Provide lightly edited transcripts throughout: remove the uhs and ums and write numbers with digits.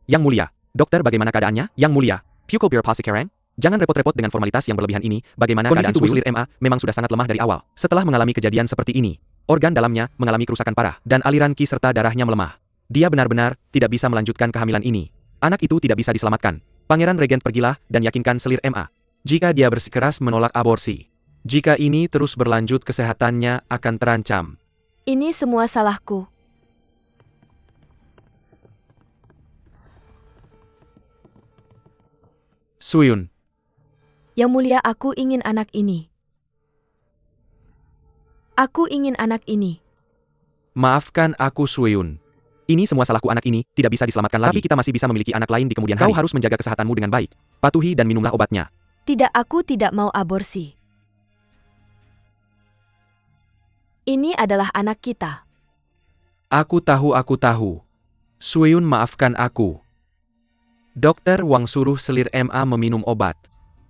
Yang Mulia. Dokter, bagaimana keadaannya? Yang Mulia. Pukul bir Pasikarang? Jangan repot-repot dengan formalitas yang berlebihan ini. Bagaimana kondisi tubuh Selir MA memang sudah sangat lemah dari awal. Setelah mengalami kejadian seperti ini, organ dalamnya mengalami kerusakan parah dan aliran ki serta darahnya melemah. Dia benar-benar tidak bisa melanjutkan kehamilan ini. Anak itu tidak bisa diselamatkan. Pangeran Regent pergilah dan yakinkan Selir MA. Jika dia bersikeras menolak aborsi. Jika ini terus berlanjut, kesehatannya akan terancam. Ini semua salahku. Suyun. Yang Mulia, aku ingin anak ini. Aku ingin anak ini. Maafkan aku, Suyun. Ini semua salahku, anak ini tidak bisa diselamatkan lagi. Tapi kita masih bisa memiliki anak lain di kemudian hari. Kau harus menjaga kesehatanmu dengan baik. Patuhi dan minumlah obatnya. Tidak, aku tidak mau aborsi. Ini adalah anak kita. Aku tahu. Suyun, maafkan aku. Dokter Wang suruh Selir MA meminum obat.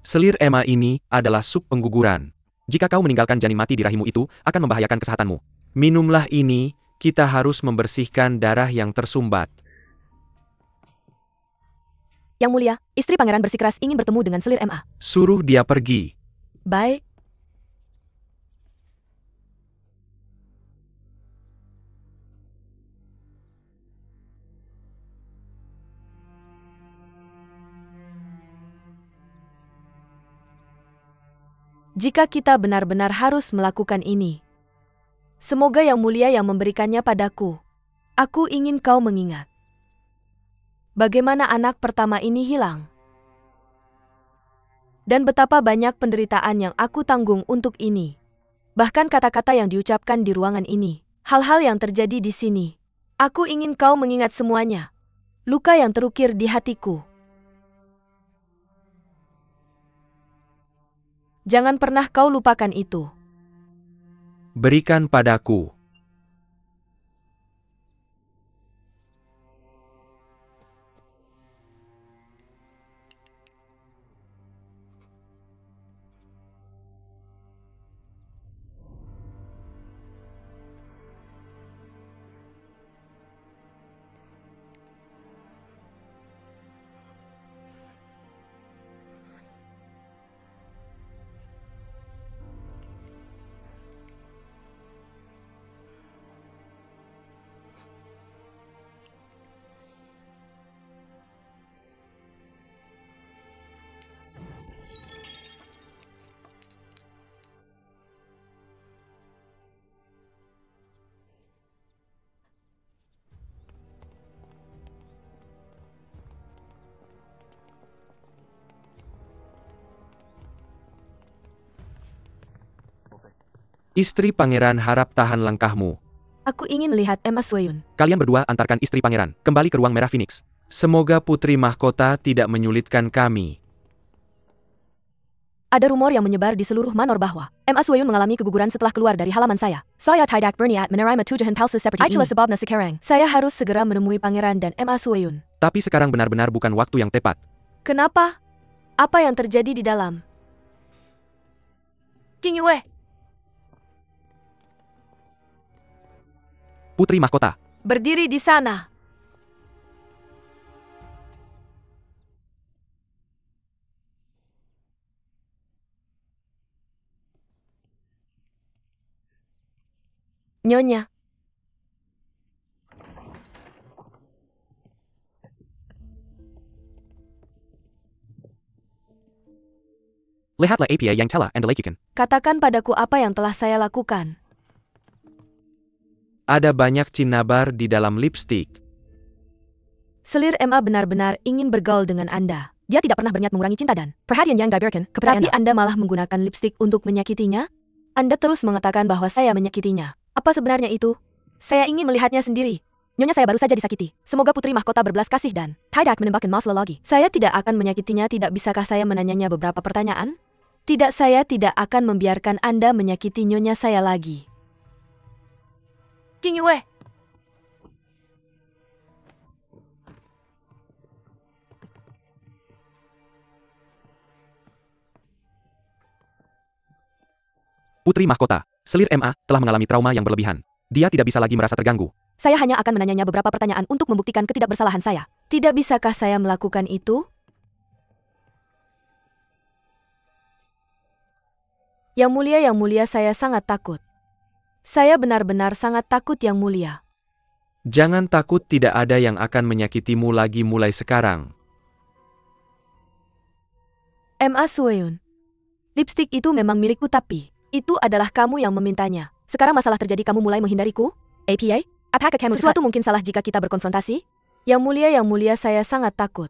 Selir MA ini adalah sup pengguguran. Jika kau meninggalkan janin mati di rahimmu itu, akan membahayakan kesehatanmu. Minumlah ini, kita harus membersihkan darah yang tersumbat. Yang Mulia, istri Pangeran bersikeras ingin bertemu dengan Selir MA. Suruh dia pergi. Baik. Jika kita benar-benar harus melakukan ini, semoga Yang Mulia yang memberikannya padaku. Aku ingin kau mengingat bagaimana anak pertama ini hilang. Dan betapa banyak penderitaan yang aku tanggung untuk ini. Bahkan kata-kata yang diucapkan di ruangan ini. Hal-hal yang terjadi di sini. Aku ingin kau mengingat semuanya. Luka yang terukir di hatiku. Jangan pernah kau lupakan itu. Berikan padaku. Istri Pangeran harap tahan langkahmu. Aku ingin melihat Emma Suyun. Kalian berdua antarkan istri Pangeran kembali ke ruang merah Phoenix. Semoga Putri Mahkota tidak menyulitkan kami. Ada rumor yang menyebar di seluruh Manor bahwa Emma Suyun mengalami keguguran setelah keluar dari halaman saya. Saya tidak berniat menerima tuduhan palsu seperti ini. Sebabnya sekarang, saya harus segera menemui Pangeran dan Emma Suyun. Tapi sekarang benar-benar bukan waktu yang tepat. Kenapa? Apa yang terjadi di dalam? King Yue. Putri Mahkota. Berdiri di sana. Nyonya. Lihatlah APA yang telah Anda lakukan. Katakan padaku apa yang telah saya lakukan. Ada banyak cinnabar di dalam lipstik. Selir MA benar-benar ingin bergaul dengan Anda. Dia tidak pernah berniat mengurangi cinta dan perhatian yang diberikan kepada Anda. Tapi Anda malah menggunakan lipstik untuk menyakitinya? Anda terus mengatakan bahwa saya menyakitinya. Apa sebenarnya itu? Saya ingin melihatnya sendiri. Nyonya, saya baru saja disakiti. Semoga Putri Mahkota berbelas kasih dan tidak menembakkan masalah lagi. Saya tidak akan menyakitinya. Tidak bisakah saya menanyanya beberapa pertanyaan? Tidak, saya tidak akan membiarkan Anda menyakiti nyonya saya lagi. King Yue. Putri Mahkota, Selir MA, telah mengalami trauma yang berlebihan. Dia tidak bisa lagi merasa terganggu. Saya hanya akan menanyanya beberapa pertanyaan untuk membuktikan ketidakbersalahan saya. Tidak bisakah saya melakukan itu? Yang mulia, saya sangat takut. Saya benar-benar sangat takut, Yang Mulia. Jangan takut, tidak ada yang akan menyakitimu lagi mulai sekarang. Ma Sueun. Lipstik itu memang milikku, tapi itu adalah kamu yang memintanya. Sekarang masalah terjadi, kamu mulai menghindariku? APA? Apakah kamu sesuatu mungkin salah jika kita berkonfrontasi? Yang mulia, saya sangat takut.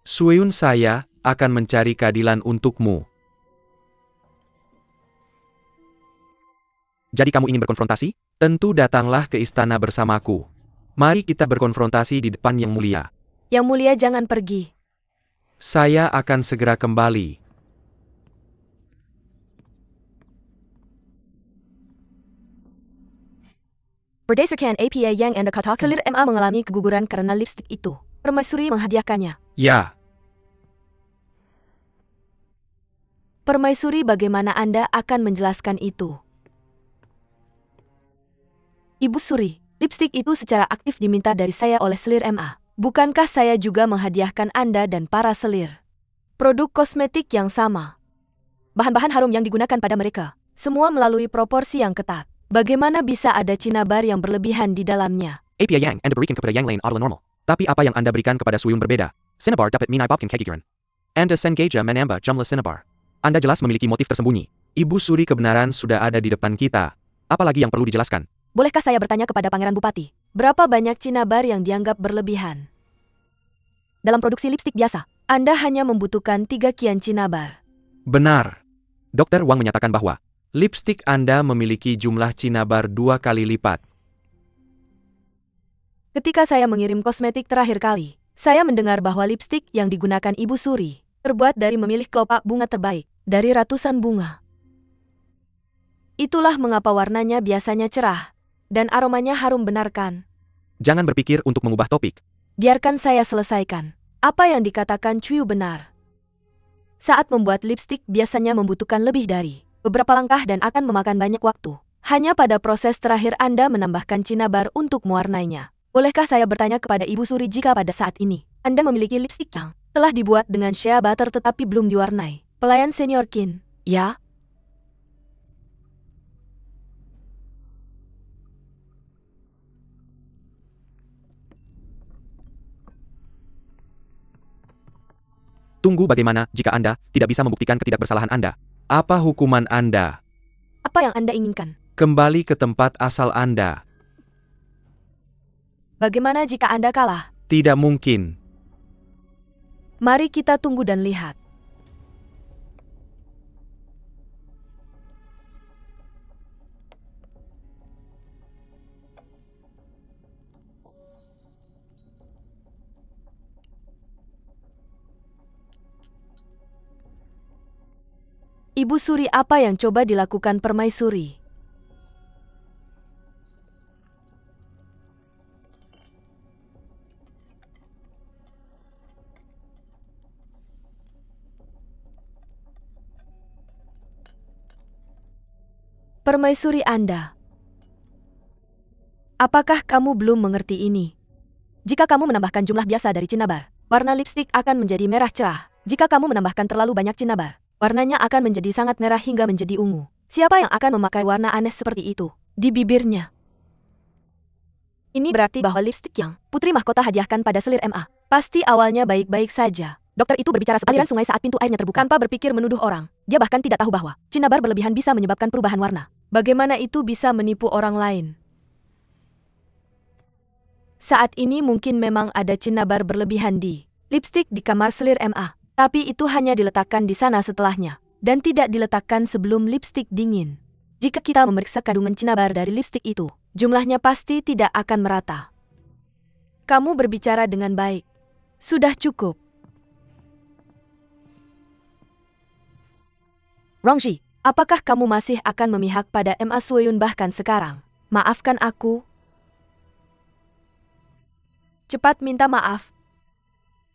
Sueun, saya akan mencari keadilan untukmu. Jadi kamu ingin berkonfrontasi? Tentu datanglah ke istana bersamaku. Mari kita berkonfrontasi di depan Yang Mulia. Yang Mulia, jangan pergi. Saya akan segera kembali. Berdasarkan APA yang Anda katakan, selir MA mengalami keguguran karena lipstik itu. Permaisuri menghadiahkannya. Ya, Permaisuri, bagaimana Anda akan menjelaskan itu? Ibu Suri, lipstik itu secara aktif diminta dari saya oleh selir MA. Bukankah saya juga menghadiahkan Anda dan para selir produk kosmetik yang sama? Bahan-bahan harum yang digunakan pada mereka, semua melalui proporsi yang ketat. Bagaimana bisa ada cinnabar yang berlebihan di dalamnya? APA yang Anda berikan kepada yang lain adalah normal. Tapi apa yang Anda berikan kepada Sueun berbeda. Cinnabar dapat menyebabkan kegigiran. Anda sengaja menambah jumlah cinnabar. Anda jelas memiliki motif tersembunyi. Ibu Suri, kebenaran sudah ada di depan kita. Apalagi yang perlu dijelaskan? Bolehkah saya bertanya kepada Pangeran Bupati, berapa banyak cinnabar yang dianggap berlebihan? Dalam produksi lipstik biasa, Anda hanya membutuhkan 3 kian cinnabar. Benar. Dr. Wang menyatakan bahwa lipstik Anda memiliki jumlah cinnabar 2 kali lipat. Ketika saya mengirim kosmetik terakhir kali, saya mendengar bahwa lipstik yang digunakan Ibu Suri terbuat dari memilih kelopak bunga terbaik dari ratusan bunga. Itulah mengapa warnanya biasanya cerah dan aromanya harum, benarkan? Jangan berpikir untuk mengubah topik. Biarkan saya selesaikan. Apa yang dikatakan Chuyu benar. Saat membuat lipstik biasanya membutuhkan lebih dari beberapa langkah dan akan memakan banyak waktu. Hanya pada proses terakhir Anda menambahkan cinnabar untuk mewarnainya. Bolehkah saya bertanya kepada Ibu Suri, jika pada saat ini Anda memiliki lipstik yang telah dibuat dengan shea butter tetapi belum diwarnai? Pelayan senior Kin, ya? Tunggu, bagaimana jika Anda tidak bisa membuktikan ketidakbersalahan Anda? Apa hukuman Anda? Apa yang Anda inginkan? Kembali ke tempat asal Anda. Bagaimana jika Anda kalah? Tidak mungkin. Mari kita tunggu dan lihat. Ibu Suri, apa yang coba dilakukan Permaisuri? Permaisuri Anda. Apakah kamu belum mengerti ini? Jika kamu menambahkan jumlah biasa dari cinnabar, warna lipstik akan menjadi merah cerah. Jika kamu menambahkan terlalu banyak cinnabar, warnanya akan menjadi sangat merah hingga menjadi ungu. Siapa yang akan memakai warna aneh seperti itu di bibirnya? Ini berarti bahwa lipstik yang Putri Mahkota hadiahkan pada selir MA pasti awalnya baik-baik saja. Dokter itu berbicara seperti aliran sungai saat pintu airnya terbuka. Tanpa berpikir menuduh orang, dia bahkan tidak tahu bahwa cinnabar berlebihan bisa menyebabkan perubahan warna. Bagaimana itu bisa menipu orang lain? Saat ini mungkin memang ada cinnabar berlebihan di lipstik di kamar selir MA, tapi itu hanya diletakkan di sana setelahnya, dan tidak diletakkan sebelum lipstik dingin. Jika kita memeriksa kandungan cinnabar dari lipstik itu, jumlahnya pasti tidak akan merata. Kamu berbicara dengan baik. Sudah cukup. Rongji, apakah kamu masih akan memihak pada Ma Sueun bahkan sekarang? Maafkan aku. Cepat minta maaf.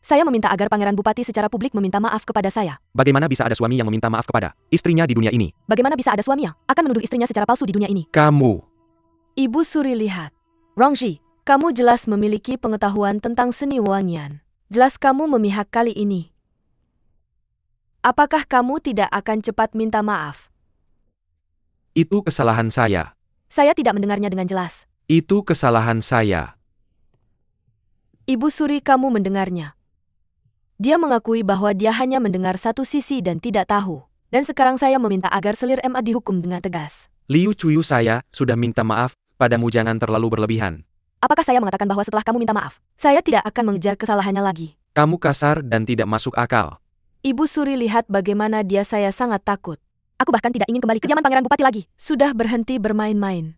Saya meminta agar Pangeran Bupati secara publik meminta maaf kepada saya. Bagaimana bisa ada suami yang meminta maaf kepada istrinya di dunia ini? Bagaimana bisa ada suami yang akan menuduh istrinya secara palsu di dunia ini? Kamu. Ibu Suri, lihat. Rongji, Kamu jelas memiliki pengetahuan tentang seni wangian. Jelas kamu memihak kali ini. Apakah kamu tidak akan cepat minta maaf? Itu kesalahan saya. Saya tidak mendengarnya dengan jelas. Itu kesalahan saya. Ibu Suri, kamu mendengarnya. Dia mengakui bahwa dia hanya mendengar satu sisi dan tidak tahu. Dan sekarang saya meminta agar selir MA dihukum dengan tegas. Liu Chuyu, saya sudah minta maaf, padamu jangan terlalu berlebihan. Apakah saya mengatakan bahwa setelah kamu minta maaf, saya tidak akan mengejar kesalahannya lagi? Kamu kasar dan tidak masuk akal. Ibu Suri, lihat bagaimana dia, saya sangat takut. Aku bahkan tidak ingin kembali ke zaman Pangeran Bupati lagi. Sudah berhenti bermain-main.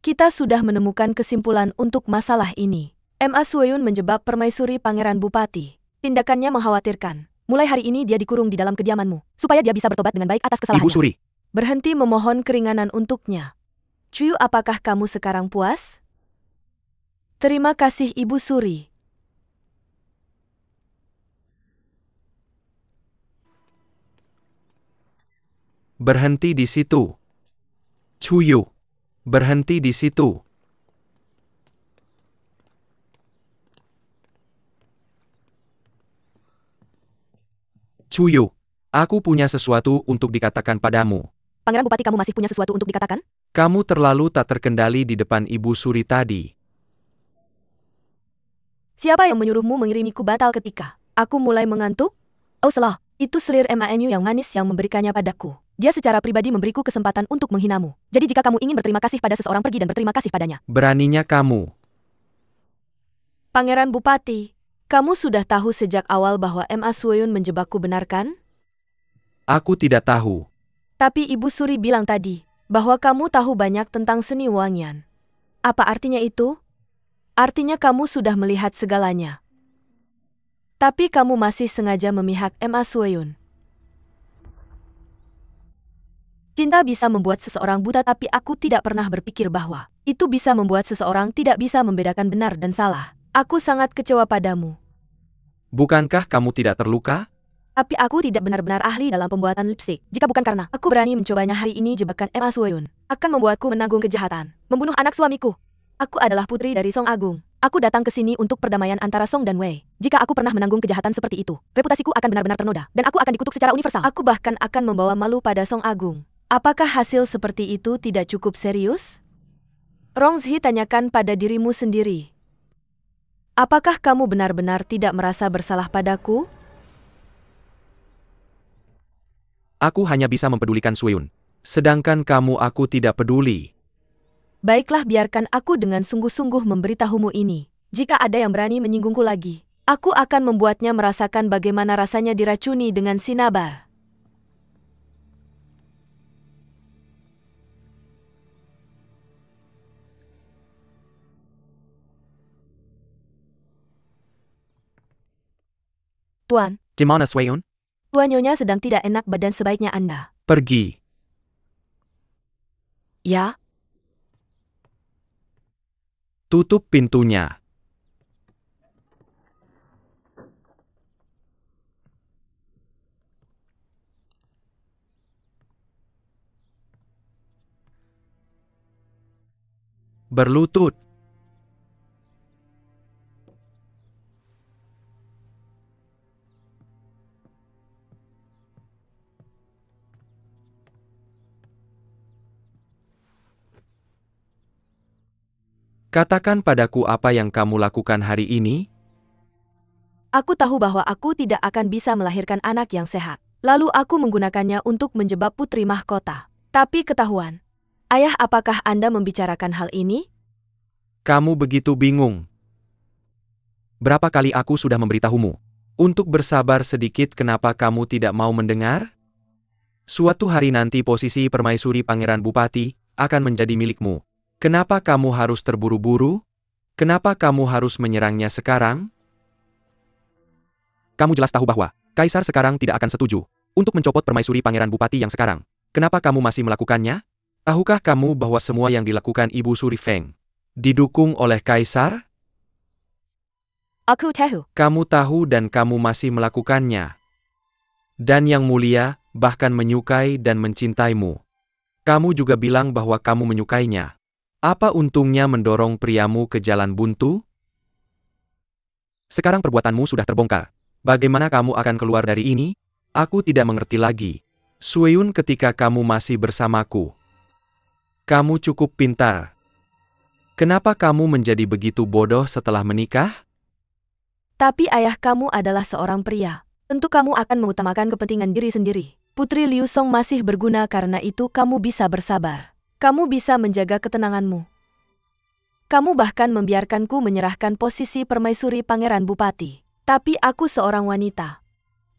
Kita sudah menemukan kesimpulan untuk masalah ini. MA Sueyun menjebak permaisuri Pangeran Bupati. Tindakannya mengkhawatirkan. Mulai hari ini dia dikurung di dalam kediamanmu, supaya dia bisa bertobat dengan baik atas kesalahannya. Ibu Suri. Berhenti memohon keringanan untuknya. Chuyu, apakah kamu sekarang puas? Terima kasih Ibu Suri. Berhenti di situ. Chuyu. Berhenti di situ. Chuyu. Aku punya sesuatu untuk dikatakan padamu. Pangeran Bupati, kamu masih punya sesuatu untuk dikatakan? Kamu terlalu tak terkendali di depan Ibu Suri tadi. Siapa yang menyuruhmu mengirimiku batal ketika aku mulai mengantuk? Oh salah, itu selir MAMU yang manis yang memberikannya padaku. Dia secara pribadi memberiku kesempatan untuk menghinamu. Jadi jika kamu ingin berterima kasih pada seseorang, pergi dan berterima kasih padanya. Beraninya kamu. Pangeran Bupati, kamu sudah tahu sejak awal bahwa MA Sueyun menjebakku, benar kan? Aku tidak tahu. Tapi Ibu Suri bilang tadi bahwa kamu tahu banyak tentang seni wangian. Apa artinya itu? Artinya kamu sudah melihat segalanya. Tapi kamu masih sengaja memihak MA Sueyun. Cinta bisa membuat seseorang buta, tapi aku tidak pernah berpikir bahwa itu bisa membuat seseorang tidak bisa membedakan benar dan salah. Aku sangat kecewa padamu. Bukankah kamu tidak terluka? Tapi aku tidak benar-benar ahli dalam pembuatan lipstik. Jika bukan karena aku berani mencobanya hari ini, jebakan MA Sueyun akan membuatku menanggung kejahatan, membunuh anak suamiku. Aku adalah putri dari Song Agung. Aku datang ke sini untuk perdamaian antara Song dan Wei. Jika aku pernah menanggung kejahatan seperti itu, reputasiku akan benar-benar ternoda, dan aku akan dikutuk secara universal. Aku bahkan akan membawa malu pada Song Agung. Apakah hasil seperti itu tidak cukup serius? Rongzhi, tanyakan pada dirimu sendiri. Apakah kamu benar-benar tidak merasa bersalah padaku? Aku hanya bisa mempedulikan Sueyun. Sedangkan kamu, aku tidak peduli. Baiklah, biarkan aku dengan sungguh-sungguh memberitahumu ini. Jika ada yang berani menyinggungku lagi, aku akan membuatnya merasakan bagaimana rasanya diracuni dengan sinabar. Tuan, Di mana Sueyun? Tuan Nyonya sedang tidak enak badan, sebaiknya Anda Pergi. ya. Tutup pintunya. Berlutut. Katakan padaku apa yang kamu lakukan hari ini? Aku tahu bahwa aku tidak akan bisa melahirkan anak yang sehat. Lalu aku menggunakannya untuk menjebak putri mahkota. Tapi ketahuan. Ayah, apakah Anda membicarakan hal ini? Kamu begitu bingung. Berapa kali aku sudah memberitahumu untuk bersabar sedikit, kenapa kamu tidak mau mendengar? Suatu hari nanti posisi permaisuri Pangeran Bupati akan menjadi milikmu. Kenapa kamu harus terburu-buru? Kenapa kamu harus menyerangnya sekarang? Kamu jelas tahu bahwa Kaisar sekarang tidak akan setuju untuk mencopot permaisuri Pangeran Bupati yang sekarang. Kenapa kamu masih melakukannya? Tahukah kamu bahwa semua yang dilakukan Ibu Suri Feng didukung oleh Kaisar? Aku tahu. Kamu tahu dan kamu masih melakukannya. Dan Yang Mulia bahkan menyukai dan mencintaimu. Kamu juga bilang bahwa kamu menyukainya. Apa untungnya mendorong priamu ke jalan buntu? Sekarang perbuatanmu sudah terbongkar. Bagaimana kamu akan keluar dari ini? Aku tidak mengerti lagi. Sueun, ketika kamu masih bersamaku, kamu cukup pintar. Kenapa kamu menjadi begitu bodoh setelah menikah? Tapi ayah kamu adalah seorang pria. Tentu kamu akan mengutamakan kepentingan diri sendiri. Putri Liu Song masih berguna, karena itu kamu bisa bersabar. Kamu bisa menjaga ketenanganmu. Kamu bahkan membiarkanku menyerahkan posisi permaisuri Pangeran Bupati. Tapi aku seorang wanita.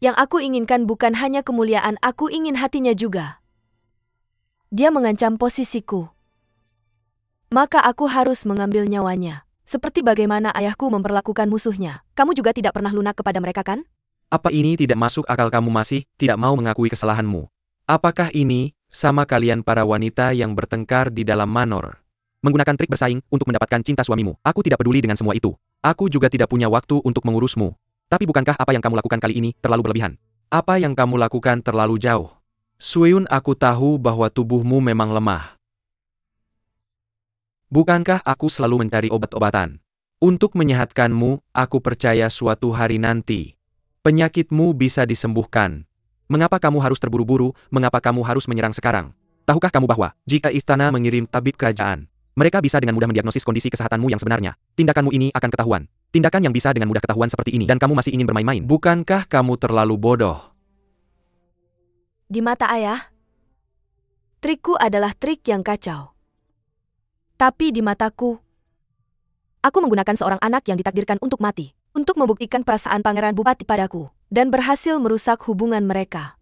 Yang aku inginkan bukan hanya kemuliaan, aku ingin hatinya juga. Dia mengancam posisiku. Maka aku harus mengambil nyawanya. Seperti bagaimana ayahku memperlakukan musuhnya. Kamu juga tidak pernah lunak kepada mereka, kan? Apa ini tidak masuk akal? Kamu masih tidak mau mengakui kesalahanmu? Apakah ini sama kalian para wanita yang bertengkar di dalam manor? Menggunakan trik bersaing untuk mendapatkan cinta suamimu. Aku tidak peduli dengan semua itu. Aku juga tidak punya waktu untuk mengurusmu. Tapi bukankah apa yang kamu lakukan kali ini terlalu berlebihan? Apa yang kamu lakukan terlalu jauh? Sueun, aku tahu bahwa tubuhmu memang lemah. Bukankah aku selalu mencari obat-obatan untuk menyehatkanmu? Aku percaya suatu hari nanti penyakitmu bisa disembuhkan. Mengapa kamu harus terburu-buru? Mengapa kamu harus menyerang sekarang? Tahukah kamu bahwa jika istana mengirim tabib kerajaan, mereka bisa dengan mudah mendiagnosis kondisi kesehatanmu yang sebenarnya? Tindakanmu ini akan ketahuan. Tindakan yang bisa dengan mudah ketahuan seperti ini, dan kamu masih ingin bermain-main. Bukankah kamu terlalu bodoh? Di mata ayah, trikku adalah trik yang kacau. Tapi di mataku, aku menggunakan seorang anak yang ditakdirkan untuk mati, untuk membuktikan perasaan Pangeran Bupati padaku, dan berhasil merusak hubungan mereka.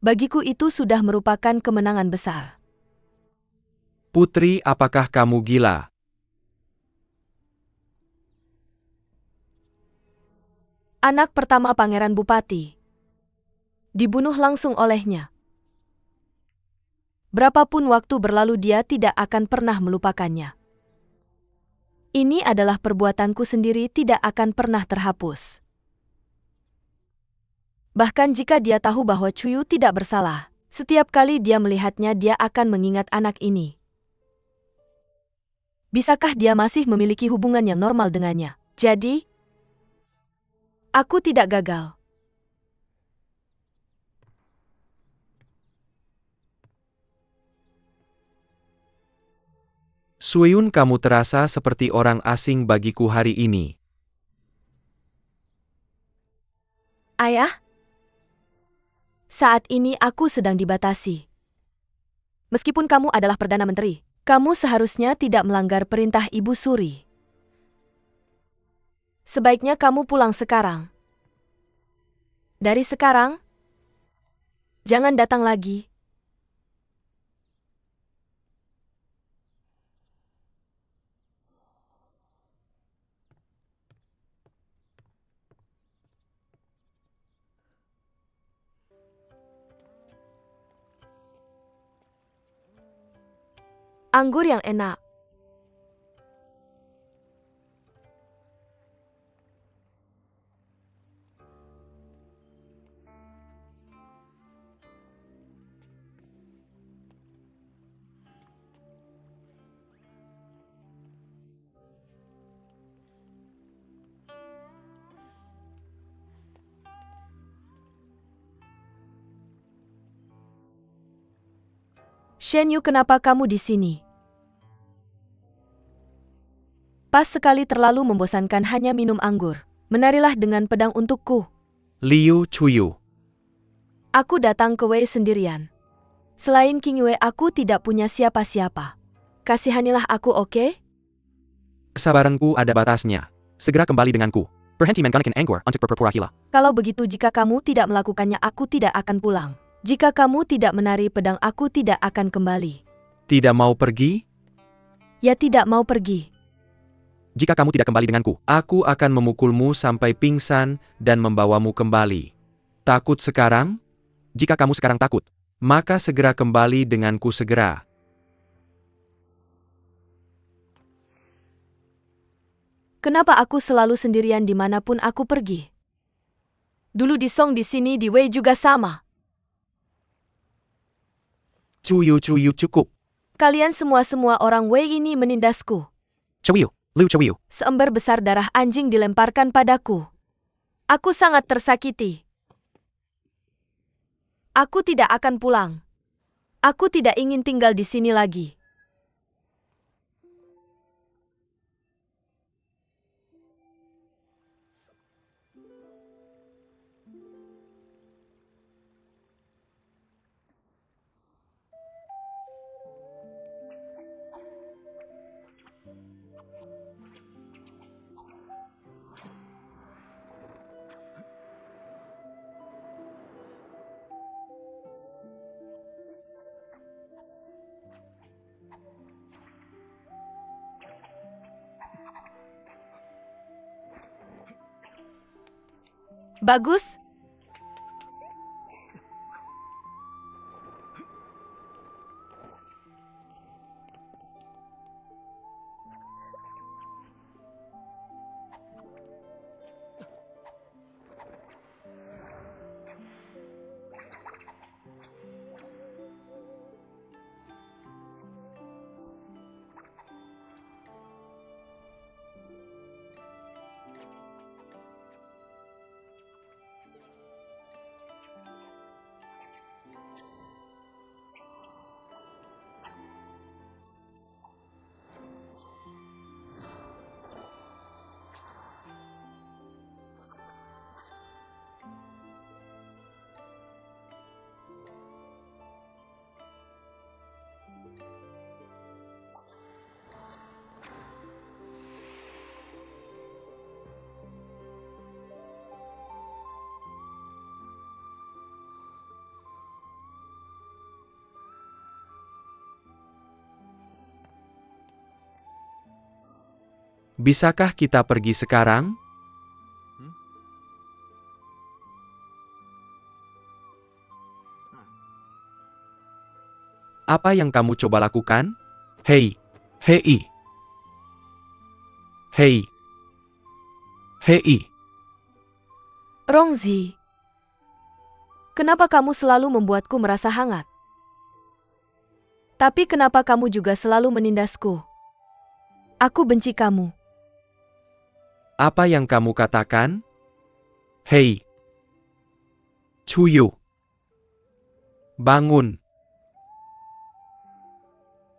Bagiku itu sudah merupakan kemenangan besar. Putri, apakah kamu gila? Anak pertama Pangeran Bupati dibunuh langsung olehnya. Berapapun waktu berlalu, dia tidak akan pernah melupakannya. Ini adalah perbuatanku sendiri, tidak akan pernah terhapus. Bahkan jika dia tahu bahwa Chuyu tidak bersalah, setiap kali dia melihatnya, dia akan mengingat anak ini. Bisakah dia masih memiliki hubungan yang normal dengannya? Jadi, aku tidak gagal. Sueun, kamu terasa seperti orang asing bagiku hari ini. Ayah, saat ini aku sedang dibatasi. Meskipun kamu adalah Perdana Menteri, kamu seharusnya tidak melanggar perintah Ibu Suri. Sebaiknya kamu pulang sekarang. Dari sekarang, jangan datang lagi. Anggur yang enak. Shen Yu, kenapa kamu di sini? Pas sekali, terlalu membosankan hanya minum anggur. Menarilah dengan pedang untukku. Liu Chuyu. Aku datang ke Wei sendirian. Selain King Wei, aku tidak punya siapa-siapa. Kasihanilah aku, oke? Kesabaranku ada batasnya. Segera kembali denganku. Perhentian ganakan anggur untuk berpura-pura gila. Kalau begitu, jika kamu tidak melakukannya, aku tidak akan pulang. Jika kamu tidak menari pedang, aku tidak akan kembali. Tidak mau pergi? Ya, tidak mau pergi. Jika kamu tidak kembali denganku, aku akan memukulmu sampai pingsan dan membawamu kembali. Takut sekarang? Jika kamu sekarang takut, maka segera kembali denganku segera. Kenapa aku selalu sendirian dimanapun aku pergi? Dulu di Song, di sini di Wei juga sama. Chuyu, cukup. Kalian semua orang Wei ini menindasku. Cewiu, Liu Cewiu. Seember besar darah anjing dilemparkan padaku. Aku sangat tersakiti. Aku tidak akan pulang. Aku tidak ingin tinggal di sini lagi. Bagus. Bisakah kita pergi sekarang? Apa yang kamu coba lakukan? Hei, hei, hei, hei. Rongzi. Kenapa kamu selalu membuatku merasa hangat? Tapi kenapa kamu juga selalu menindasku? Aku benci kamu. Apa yang kamu katakan? Hei, Cuyu. Bangun.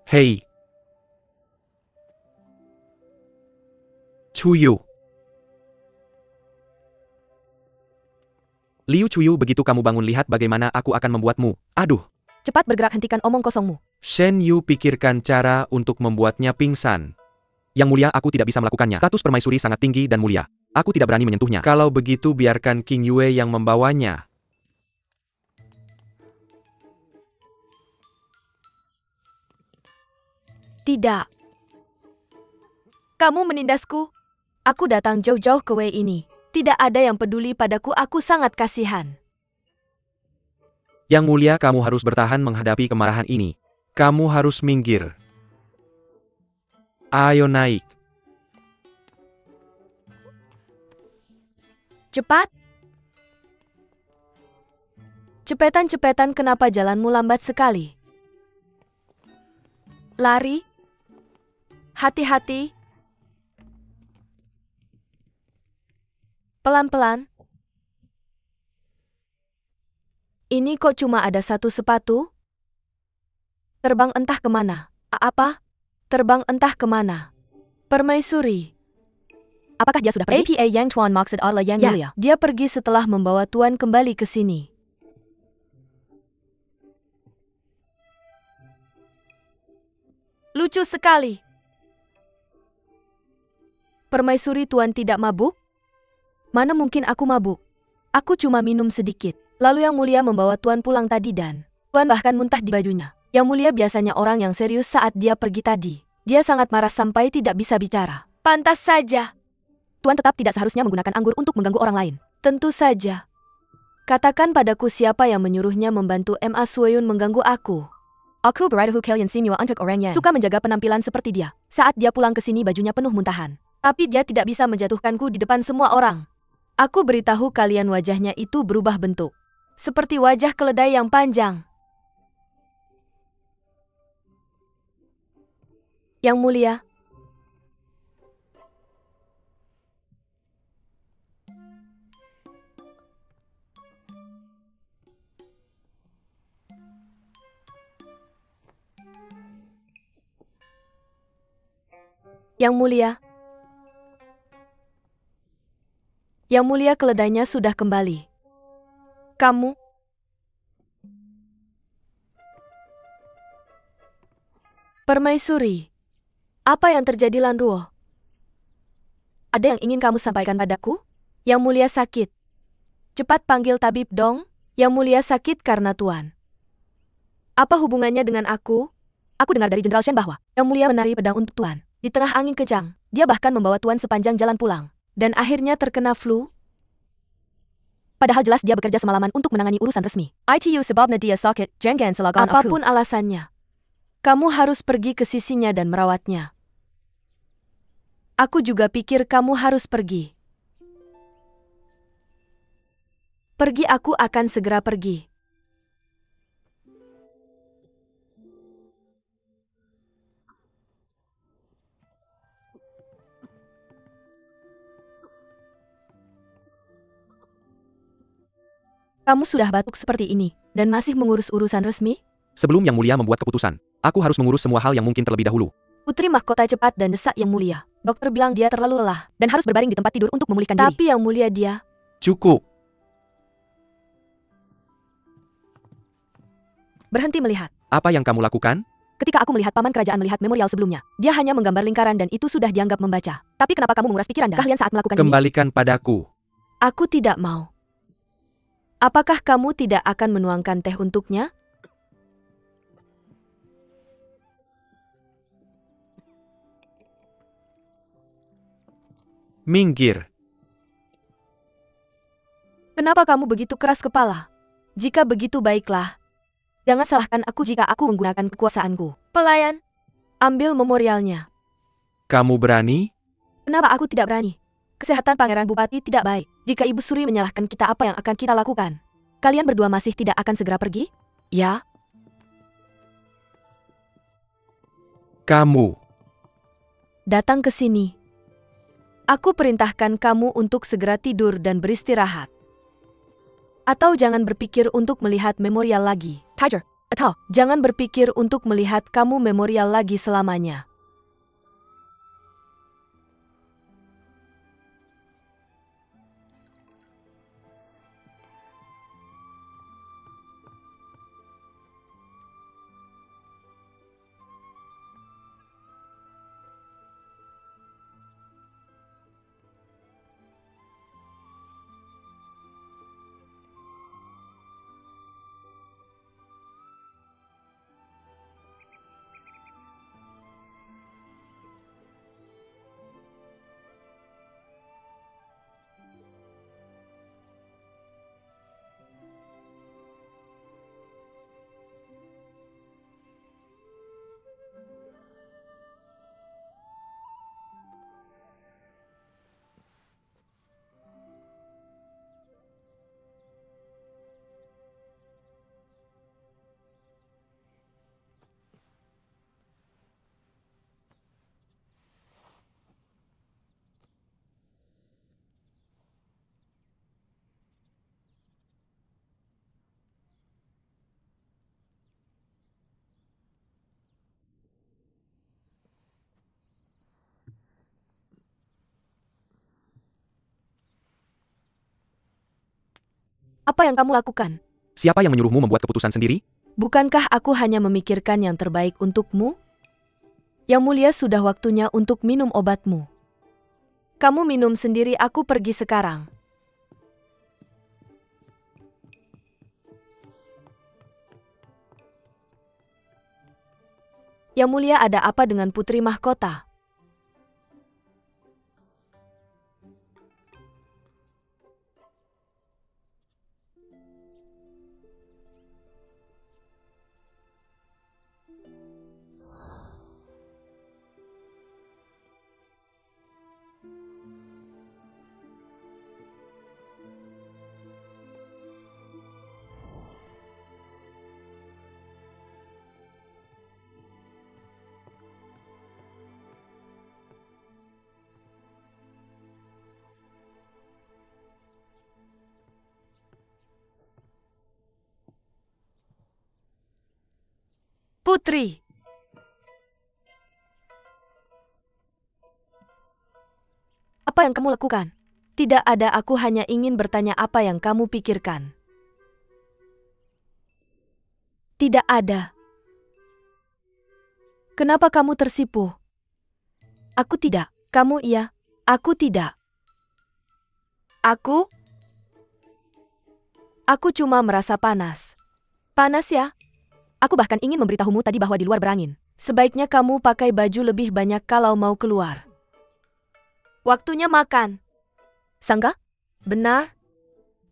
Hei, Cuyu. Liu Cuyu, begitu kamu bangun, lihat bagaimana aku akan membuatmu. Aduh. Cepat bergerak, hentikan omong kosongmu. Shen Yu pikirkan cara untuk membuatnya pingsan. Yang mulia, aku tidak bisa melakukannya. Status permaisuri sangat tinggi dan mulia. Aku tidak berani menyentuhnya. Kalau begitu, biarkan King Yue yang membawanya. Tidak. Kamu menindasku. Aku datang jauh-jauh ke Wei ini. Tidak ada yang peduli padaku, aku sangat kasihan. Yang mulia, kamu harus bertahan menghadapi kemarahan ini. Kamu harus minggir. Ayo naik. Cepat. Cepetan-cepetan, kenapa jalanmu lambat sekali? Lari. Hati-hati. Pelan-pelan. Ini kok cuma ada satu sepatu? Terbang entah kemana. Apa? Terbang entah kemana. Permaisuri. Apakah dia sudah pergi? APA Yang Tuan maksud adalah Yang Mulia. Dia pergi setelah membawa Tuan kembali ke sini. Lucu sekali. Permaisuri, Tuan tidak mabuk? Mana mungkin aku mabuk? Aku cuma minum sedikit. Lalu Yang Mulia membawa Tuan pulang tadi dan Tuan bahkan muntah di bajunya. Yang Mulia biasanya orang yang serius saat dia pergi tadi. Dia sangat marah sampai tidak bisa bicara. Pantas saja. Tuan tetap tidak seharusnya menggunakan anggur untuk mengganggu orang lain. Tentu saja. Katakan padaku siapa yang menyuruhnya membantu Ma Sueyun mengganggu aku. Aku beritahu kalian semua untuk orang yang suka menjaga penampilan seperti dia. Saat dia pulang ke sini bajunya penuh muntahan. Tapi dia tidak bisa menjatuhkanku di depan semua orang. Aku beritahu kalian wajahnya itu berubah bentuk. Seperti wajah keledai yang panjang. Yang Mulia. Yang Mulia. Yang Mulia, keledainya sudah kembali. Kamu? Permaisuri. Apa yang terjadi, Lanruo? Ada yang ingin kamu sampaikan padaku? Yang Mulia sakit. Cepat panggil tabib dong. Yang Mulia sakit karena Tuan. Apa hubungannya dengan aku? Aku dengar dari Jenderal Shen bahwa Yang Mulia menari pedang untuk Tuan. Di tengah angin kejang, dia bahkan membawa Tuan sepanjang jalan pulang. Dan akhirnya terkena flu. Padahal jelas dia bekerja semalaman untuk menangani urusan resmi. ITU sebabnya dia sakit, jangan salahkan aku. Apapun alasannya, kamu harus pergi ke sisinya dan merawatnya. Aku juga pikir kamu harus pergi. Pergi, aku akan segera pergi. Kamu sudah batuk seperti ini, dan masih mengurus urusan resmi? Sebelum Yang Mulia membuat keputusan, aku harus mengurus semua hal yang mungkin terlebih dahulu. Putri mahkota cepat dan desak Yang Mulia. Dokter bilang dia terlalu lelah, dan harus berbaring di tempat tidur untuk memulihkan diri. Tapi Yang Mulia, dia... Cukup. Berhenti melihat. Apa yang kamu lakukan? Ketika aku melihat paman kerajaan melihat memorial sebelumnya, dia hanya menggambar lingkaran dan itu sudah dianggap membaca. Tapi kenapa kamu menguras pikiran dan keahlian saat melakukan ini? Kembalikan padaku. Aku tidak mau. Apakah kamu tidak akan menuangkan teh untuknya? Minggir. Kenapa kamu begitu keras kepala? Jika begitu baiklah. Jangan salahkan aku jika aku menggunakan kekuasaanku. Pelayan, ambil memorialnya. Kamu berani? Kenapa aku tidak berani? Kesehatan Pangeran Bupati tidak baik. Jika Ibu Suri menyalahkan kita, apa yang akan kita lakukan? Kalian berdua masih tidak akan segera pergi? Ya? Kamu. Datang ke sini. Aku perintahkan kamu untuk segera tidur dan beristirahat. Atau jangan berpikir untuk melihat memorial lagi. Tiger, atau jangan berpikir untuk melihat kamu memorial lagi selamanya. Apa yang kamu lakukan? Siapa yang menyuruhmu membuat keputusan sendiri? Bukankah aku hanya memikirkan yang terbaik untukmu? Yang Mulia, sudah waktunya untuk minum obatmu. Kamu minum sendiri, aku pergi sekarang. Yang Mulia, ada apa dengan Putri Mahkota? Putri. Apa yang kamu lakukan? Tidak ada, aku hanya ingin bertanya apa yang kamu pikirkan. Tidak ada. Kenapa kamu tersipu? Aku tidak. Kamu iya. Aku tidak. Aku cuma merasa panas. Panas ya? Aku bahkan ingin memberitahumu tadi bahwa di luar berangin. Sebaiknya kamu pakai baju lebih banyak kalau mau keluar. Waktunya makan. Sangka? Benar?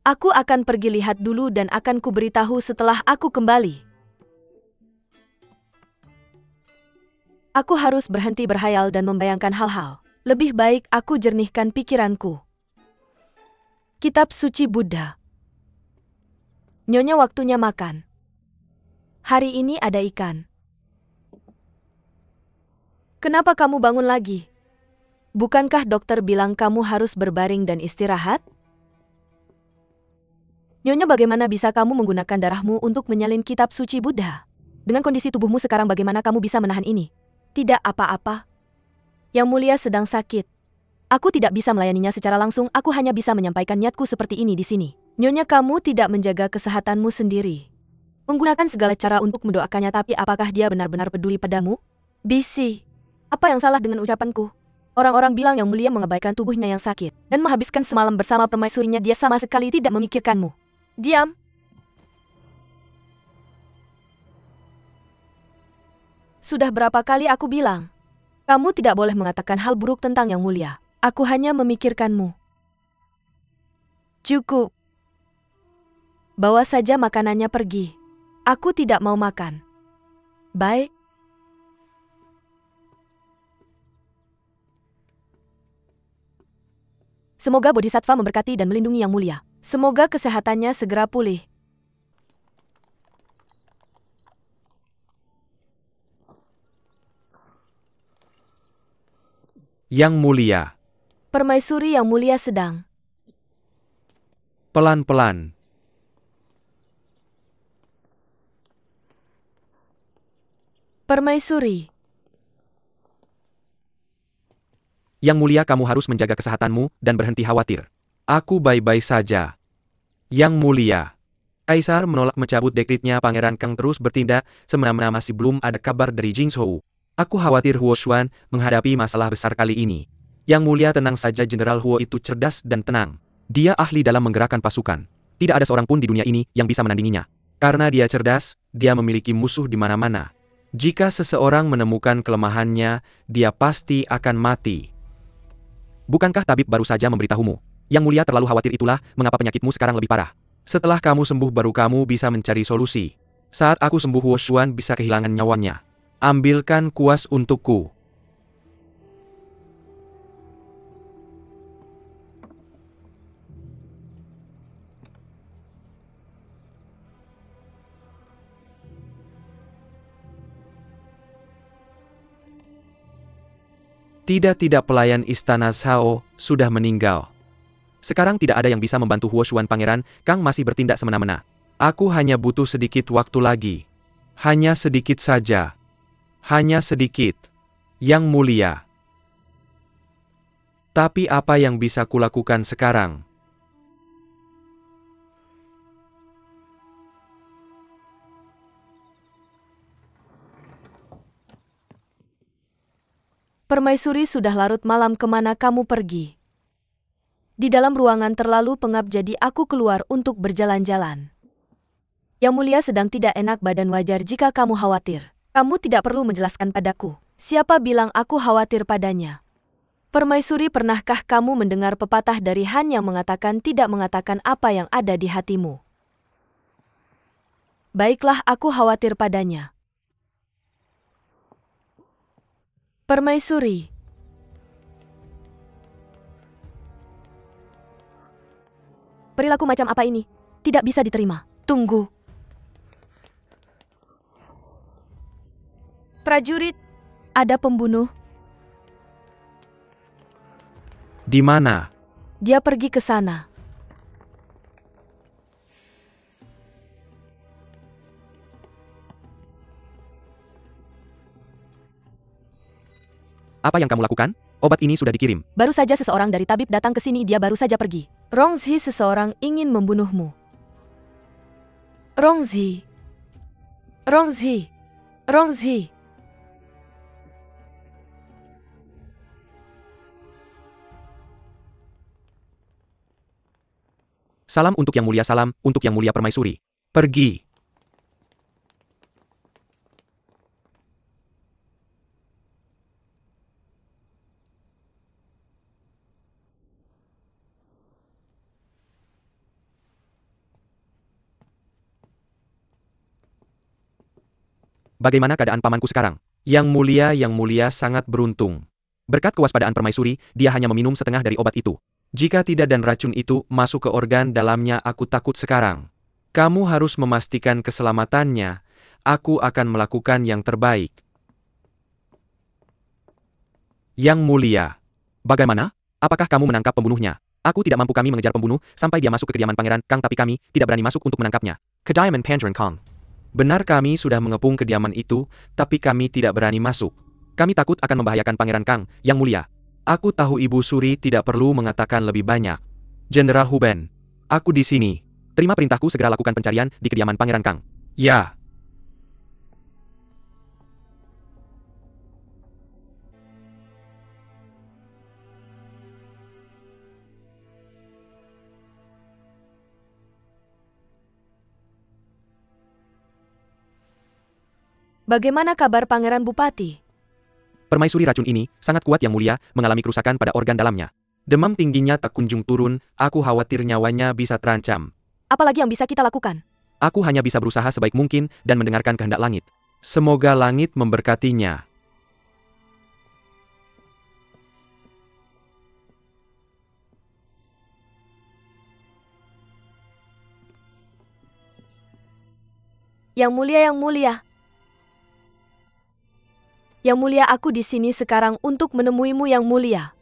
Aku akan pergi lihat dulu dan akan kuberitahu setelah aku kembali. Aku harus berhenti berhayal dan membayangkan hal-hal. Lebih baik aku jernihkan pikiranku. Kitab Suci Buddha. Nyonya, waktunya makan. Hari ini ada ikan. Kenapa kamu bangun lagi? Bukankah dokter bilang kamu harus berbaring dan istirahat? Nyonya, bagaimana bisa kamu menggunakan darahmu untuk menyalin kitab suci Buddha? Dengan kondisi tubuhmu sekarang, bagaimana kamu bisa menahan ini? Tidak apa-apa. Yang mulia sedang sakit. Aku tidak bisa melayaninya secara langsung, aku hanya bisa menyampaikan niatku seperti ini di sini. Nyonya, kamu tidak menjaga kesehatanmu sendiri. Menggunakan segala cara untuk mendoakannya, tapi apakah dia benar-benar peduli padamu? Bisi. Apa yang salah dengan ucapanku? Orang-orang bilang yang mulia mengabaikan tubuhnya yang sakit, dan menghabiskan semalam bersama permaisurinya, dia sama sekali tidak memikirkanmu. Diam. Sudah berapa kali aku bilang? Kamu tidak boleh mengatakan hal buruk tentang yang mulia. Aku hanya memikirkanmu. Cukup. Bawa saja makanannya pergi. Aku tidak mau makan. Baik. Semoga Bodhisattva memberkati dan melindungi yang mulia. Semoga kesehatannya segera pulih. Yang mulia. Permaisuri yang mulia sedang. Pelan-pelan. Permaisuri. Yang mulia, kamu harus menjaga kesehatanmu dan berhenti khawatir. Aku baik-baik saja. Yang mulia. Kaisar menolak mencabut dekretnya. Pangeran Kang terus bertindak, semena-mena masih belum ada kabar dari Jingzhou. Aku khawatir Huo Xuan menghadapi masalah besar kali ini. Yang mulia, tenang saja, Jenderal Huo itu cerdas dan tenang. Dia ahli dalam menggerakkan pasukan. Tidak ada seorang pun di dunia ini yang bisa menandinginya. Karena dia cerdas, dia memiliki musuh di mana-mana. Jika seseorang menemukan kelemahannya, dia pasti akan mati. Bukankah tabib baru saja memberitahumu? Yang mulia terlalu khawatir, itulah mengapa penyakitmu sekarang lebih parah. Setelah kamu sembuh baru kamu bisa mencari solusi. Saat aku sembuh, Huo Xuan bisa kehilangan nyawanya. Ambilkan kuas untukku. Tidak, pelayan istana Shao sudah meninggal. Sekarang tidak ada yang bisa membantu Huo Xuan. Pangeran Kang masih bertindak semena-mena. Aku hanya butuh sedikit waktu lagi. Hanya sedikit saja. Hanya sedikit. Yang mulia. Tapi apa yang bisa kulakukan sekarang? Permaisuri, sudah larut malam, kemana kamu pergi? Di dalam ruangan terlalu pengap, jadi aku keluar untuk berjalan-jalan. Yang mulia sedang tidak enak badan, wajar jika kamu khawatir. Kamu tidak perlu menjelaskan padaku. Siapa bilang aku khawatir padanya? Permaisuri, pernahkah kamu mendengar pepatah dari Han yang mengatakan tidak mengatakan apa yang ada di hatimu? Baiklah, aku khawatir padanya. Permaisuri. Perilaku macam apa ini? Tidak bisa diterima. Tunggu. Prajurit, ada pembunuh. Di mana? Dia pergi ke sana. Apa yang kamu lakukan? Obat ini sudah dikirim. Baru saja seseorang dari tabib datang ke sini, dia baru saja pergi. Rongzi, seseorang ingin membunuhmu. Rongzi. Rongzi. Rongzi. Salam untuk Yang Mulia, salam untuk Yang Mulia Permaisuri. Pergi. Bagaimana keadaan pamanku sekarang? Yang Mulia sangat beruntung. Berkat kewaspadaan Permaisuri, dia hanya meminum setengah dari obat itu. Jika tidak dan racun itu masuk ke organ dalamnya, aku takut sekarang. Kamu harus memastikan keselamatannya. Aku akan melakukan yang terbaik. Yang Mulia. Bagaimana? Apakah kamu menangkap pembunuhnya? Aku tidak mampu, kami mengejar pembunuh sampai dia masuk ke kediaman Pangeran Kang, tapi kami tidak berani masuk untuk menangkapnya. Kediaman Pangeran Kang. Benar, kami sudah mengepung kediaman itu, tapi kami tidak berani masuk. Kami takut akan membahayakan Pangeran Kang, Yang Mulia. Aku tahu Ibu Suri tidak perlu mengatakan lebih banyak. Jenderal Huben, aku di sini. Terima perintahku, segera lakukan pencarian di kediaman Pangeran Kang. Ya. Bagaimana kabar Pangeran Bupati? Permaisuri, racun ini sangat kuat Yang Mulia, mengalami kerusakan pada organ dalamnya. Demam tingginya tak kunjung turun, aku khawatir nyawanya bisa terancam. Apalagi yang bisa kita lakukan? Aku hanya bisa berusaha sebaik mungkin dan mendengarkan kehendak langit. Semoga langit memberkatinya. Yang Mulia, Yang Mulia. Yang Mulia, aku di sini sekarang untuk menemuimu, Yang Mulia.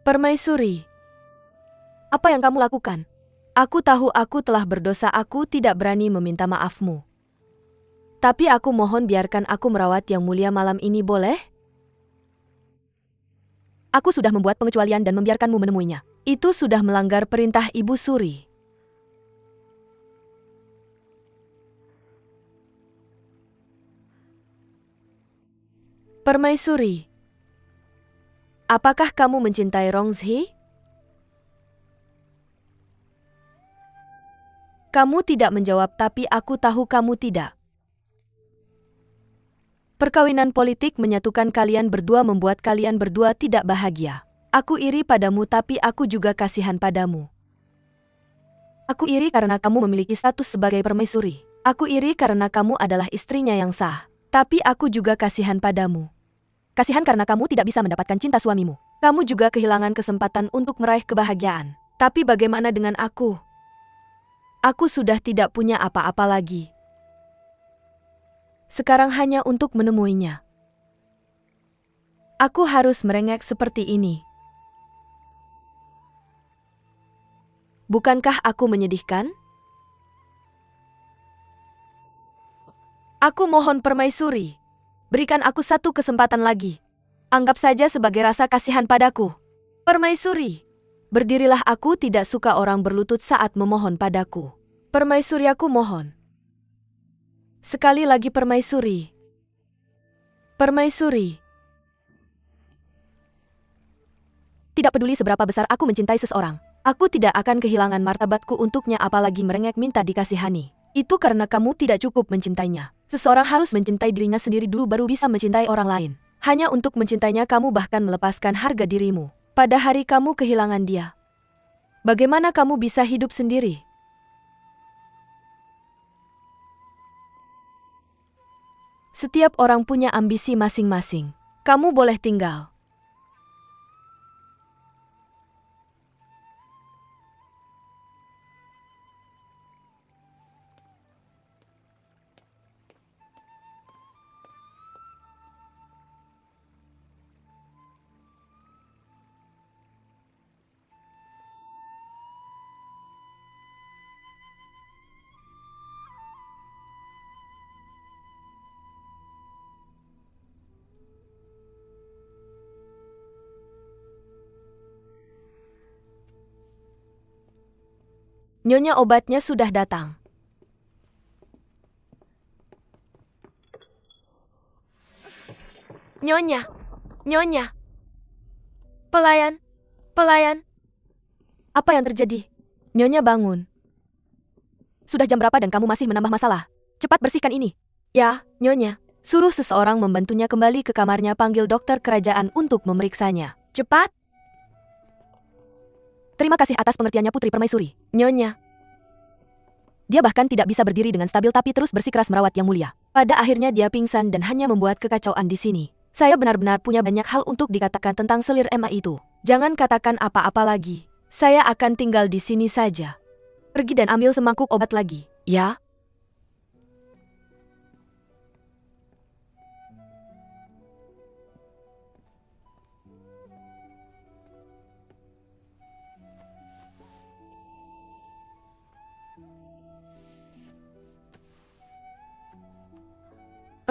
Permaisuri, apa yang kamu lakukan? Aku tahu aku telah berdosa, aku tidak berani meminta maafmu. Tapi aku mohon biarkan aku merawat Yang Mulia malam ini, boleh? Aku sudah membuat pengecualian dan membiarkanmu menemuinya. Itu sudah melanggar perintah Ibu Suri. Permaisuri, apakah kamu mencintai Rongzi? Kamu tidak menjawab, tapi aku tahu kamu tidak. Perkawinan politik menyatukan kalian berdua, membuat kalian berdua tidak bahagia. Aku iri padamu, tapi aku juga kasihan padamu. Aku iri karena kamu memiliki status sebagai permaisuri. Aku iri karena kamu adalah istrinya yang sah. Tapi aku juga kasihan padamu. Kasihan karena kamu tidak bisa mendapatkan cinta suamimu. Kamu juga kehilangan kesempatan untuk meraih kebahagiaan. Tapi bagaimana dengan aku? Aku sudah tidak punya apa-apa lagi. Sekarang hanya untuk menemuinya. Aku harus merengek seperti ini. Bukankah aku menyedihkan? Aku mohon Permaisuri, berikan aku satu kesempatan lagi. Anggap saja sebagai rasa kasihan padaku. Permaisuri, berdirilah, aku tidak suka orang berlutut saat memohon padaku. Permaisuri, aku mohon. Sekali lagi Permaisuri. Permaisuri. Tidak peduli seberapa besar aku mencintai seseorang, aku tidak akan kehilangan martabatku untuknya, apalagi merengek minta dikasihani. Itu karena kamu tidak cukup mencintainya. Seseorang harus mencintai dirinya sendiri dulu baru bisa mencintai orang lain. Hanya untuk mencintainya kamu bahkan melepaskan harga dirimu. Pada hari kamu kehilangan dia, bagaimana kamu bisa hidup sendiri? Setiap orang punya ambisi masing-masing. Kamu boleh tinggal. Nyonya, obatnya sudah datang. Nyonya, Nyonya. Pelayan, pelayan. Apa yang terjadi? Nyonya bangun. Sudah jam berapa dan kamu masih menambah masalah? Cepat bersihkan ini. Ya, Nyonya. Suruh seseorang membantunya kembali ke kamarnya, panggil dokter kerajaan untuk memeriksanya. Cepat. Terima kasih atas pengertiannya Putri Permaisuri. Nyonya. Dia bahkan tidak bisa berdiri dengan stabil tapi terus bersikeras merawat Yang Mulia. Pada akhirnya dia pingsan dan hanya membuat kekacauan di sini. Saya benar-benar punya banyak hal untuk dikatakan tentang selir Emma itu. Jangan katakan apa-apa lagi. Saya akan tinggal di sini saja. Pergi dan ambil semangkuk obat lagi, ya?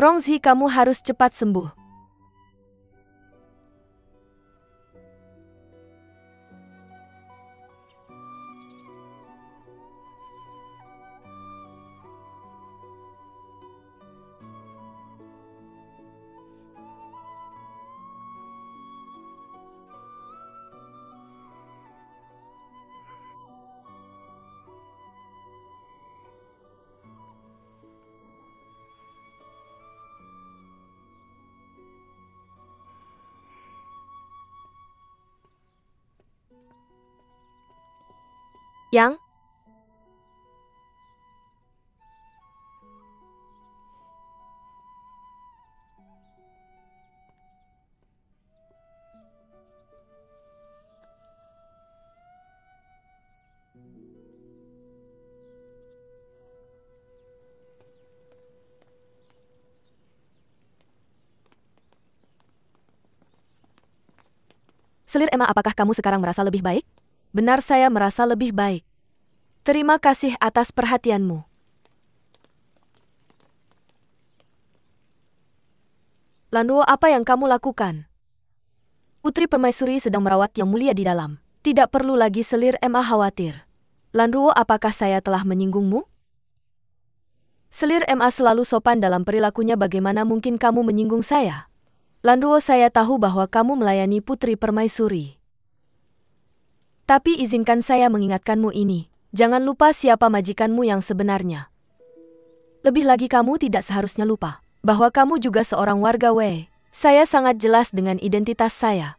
Rongzi, kamu harus cepat sembuh. Yang? Selir Emma, apakah kamu sekarang merasa lebih baik? Benar, saya merasa lebih baik. Terima kasih atas perhatianmu. Landuo, apa yang kamu lakukan? Putri Permaisuri sedang merawat Yang Mulia di dalam. Tidak perlu lagi Selir Emma khawatir. Landuo, apakah saya telah menyinggungmu? Selir Emma selalu sopan dalam perilakunya, bagaimana mungkin kamu menyinggung saya? Landuo, saya tahu bahwa kamu melayani Putri Permaisuri. Tapi izinkan saya mengingatkanmu ini. Jangan lupa siapa majikanmu yang sebenarnya. Lebih lagi kamu tidak seharusnya lupa bahwa kamu juga seorang warga Wei. Saya sangat jelas dengan identitas saya.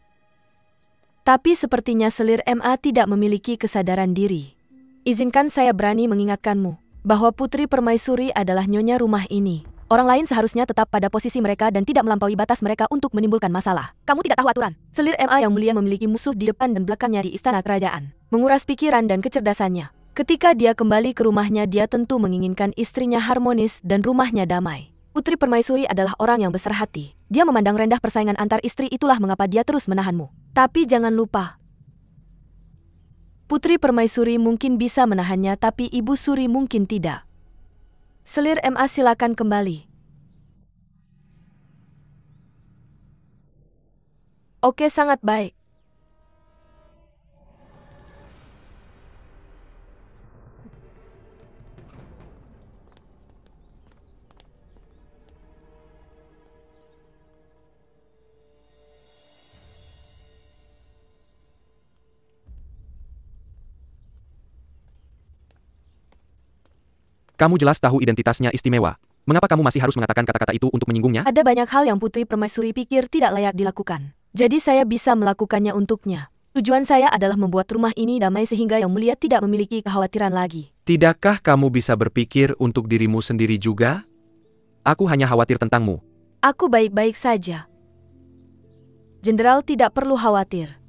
Tapi sepertinya Selir MA tidak memiliki kesadaran diri. Izinkan saya berani mengingatkanmu bahwa Putri Permaisuri adalah nyonya rumah ini. Orang lain seharusnya tetap pada posisi mereka dan tidak melampaui batas mereka untuk menimbulkan masalah. Kamu tidak tahu aturan. Selir MA Yang Mulia memiliki musuh di depan dan belakangnya di istana kerajaan. Menguras pikiran dan kecerdasannya. Ketika dia kembali ke rumahnya, dia tentu menginginkan istrinya harmonis dan rumahnya damai. Putri Permaisuri adalah orang yang besar hati. Dia memandang rendah persaingan antar istri, itulah mengapa dia terus menahanmu. Tapi jangan lupa, Putri Permaisuri mungkin bisa menahannya, tapi Ibu Suri mungkin tidak. Selir MA, silakan kembali. Oke, sangat baik. Kamu jelas tahu identitasnya istimewa. Mengapa kamu masih harus mengatakan kata-kata itu untuk menyinggungnya? Ada banyak hal yang Putri Permaisuri pikir tidak layak dilakukan. Jadi saya bisa melakukannya untuknya. Tujuan saya adalah membuat rumah ini damai sehingga Yang Mulia tidak memiliki kekhawatiran lagi. Tidakkah kamu bisa berpikir untuk dirimu sendiri juga? Aku hanya khawatir tentangmu. Aku baik-baik saja. Jenderal tidak perlu khawatir.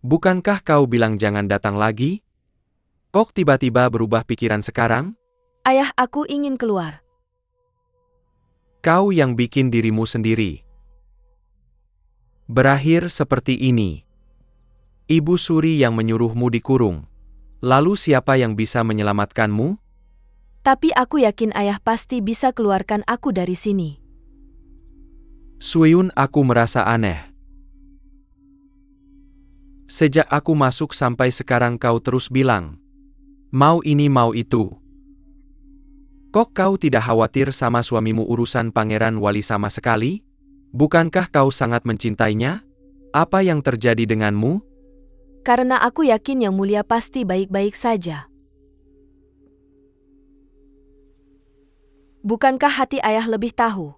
Bukankah kau bilang jangan datang lagi? Kok tiba-tiba berubah pikiran sekarang? Ayah, aku ingin keluar. Kau yang bikin dirimu sendiri berakhir seperti ini. Ibu Suri yang menyuruhmu dikurung. Lalu siapa yang bisa menyelamatkanmu? Tapi aku yakin ayah pasti bisa keluarkan aku dari sini. Suyun, aku merasa aneh. Sejak aku masuk sampai sekarang kau terus bilang, mau ini mau itu. Kok kau tidak khawatir sama suamimu urusan Pangeran Wali sama sekali? Bukankah kau sangat mencintainya? Apa yang terjadi denganmu? Karena aku yakin Yang Mulia pasti baik-baik saja. Bukankah hati ayah lebih tahu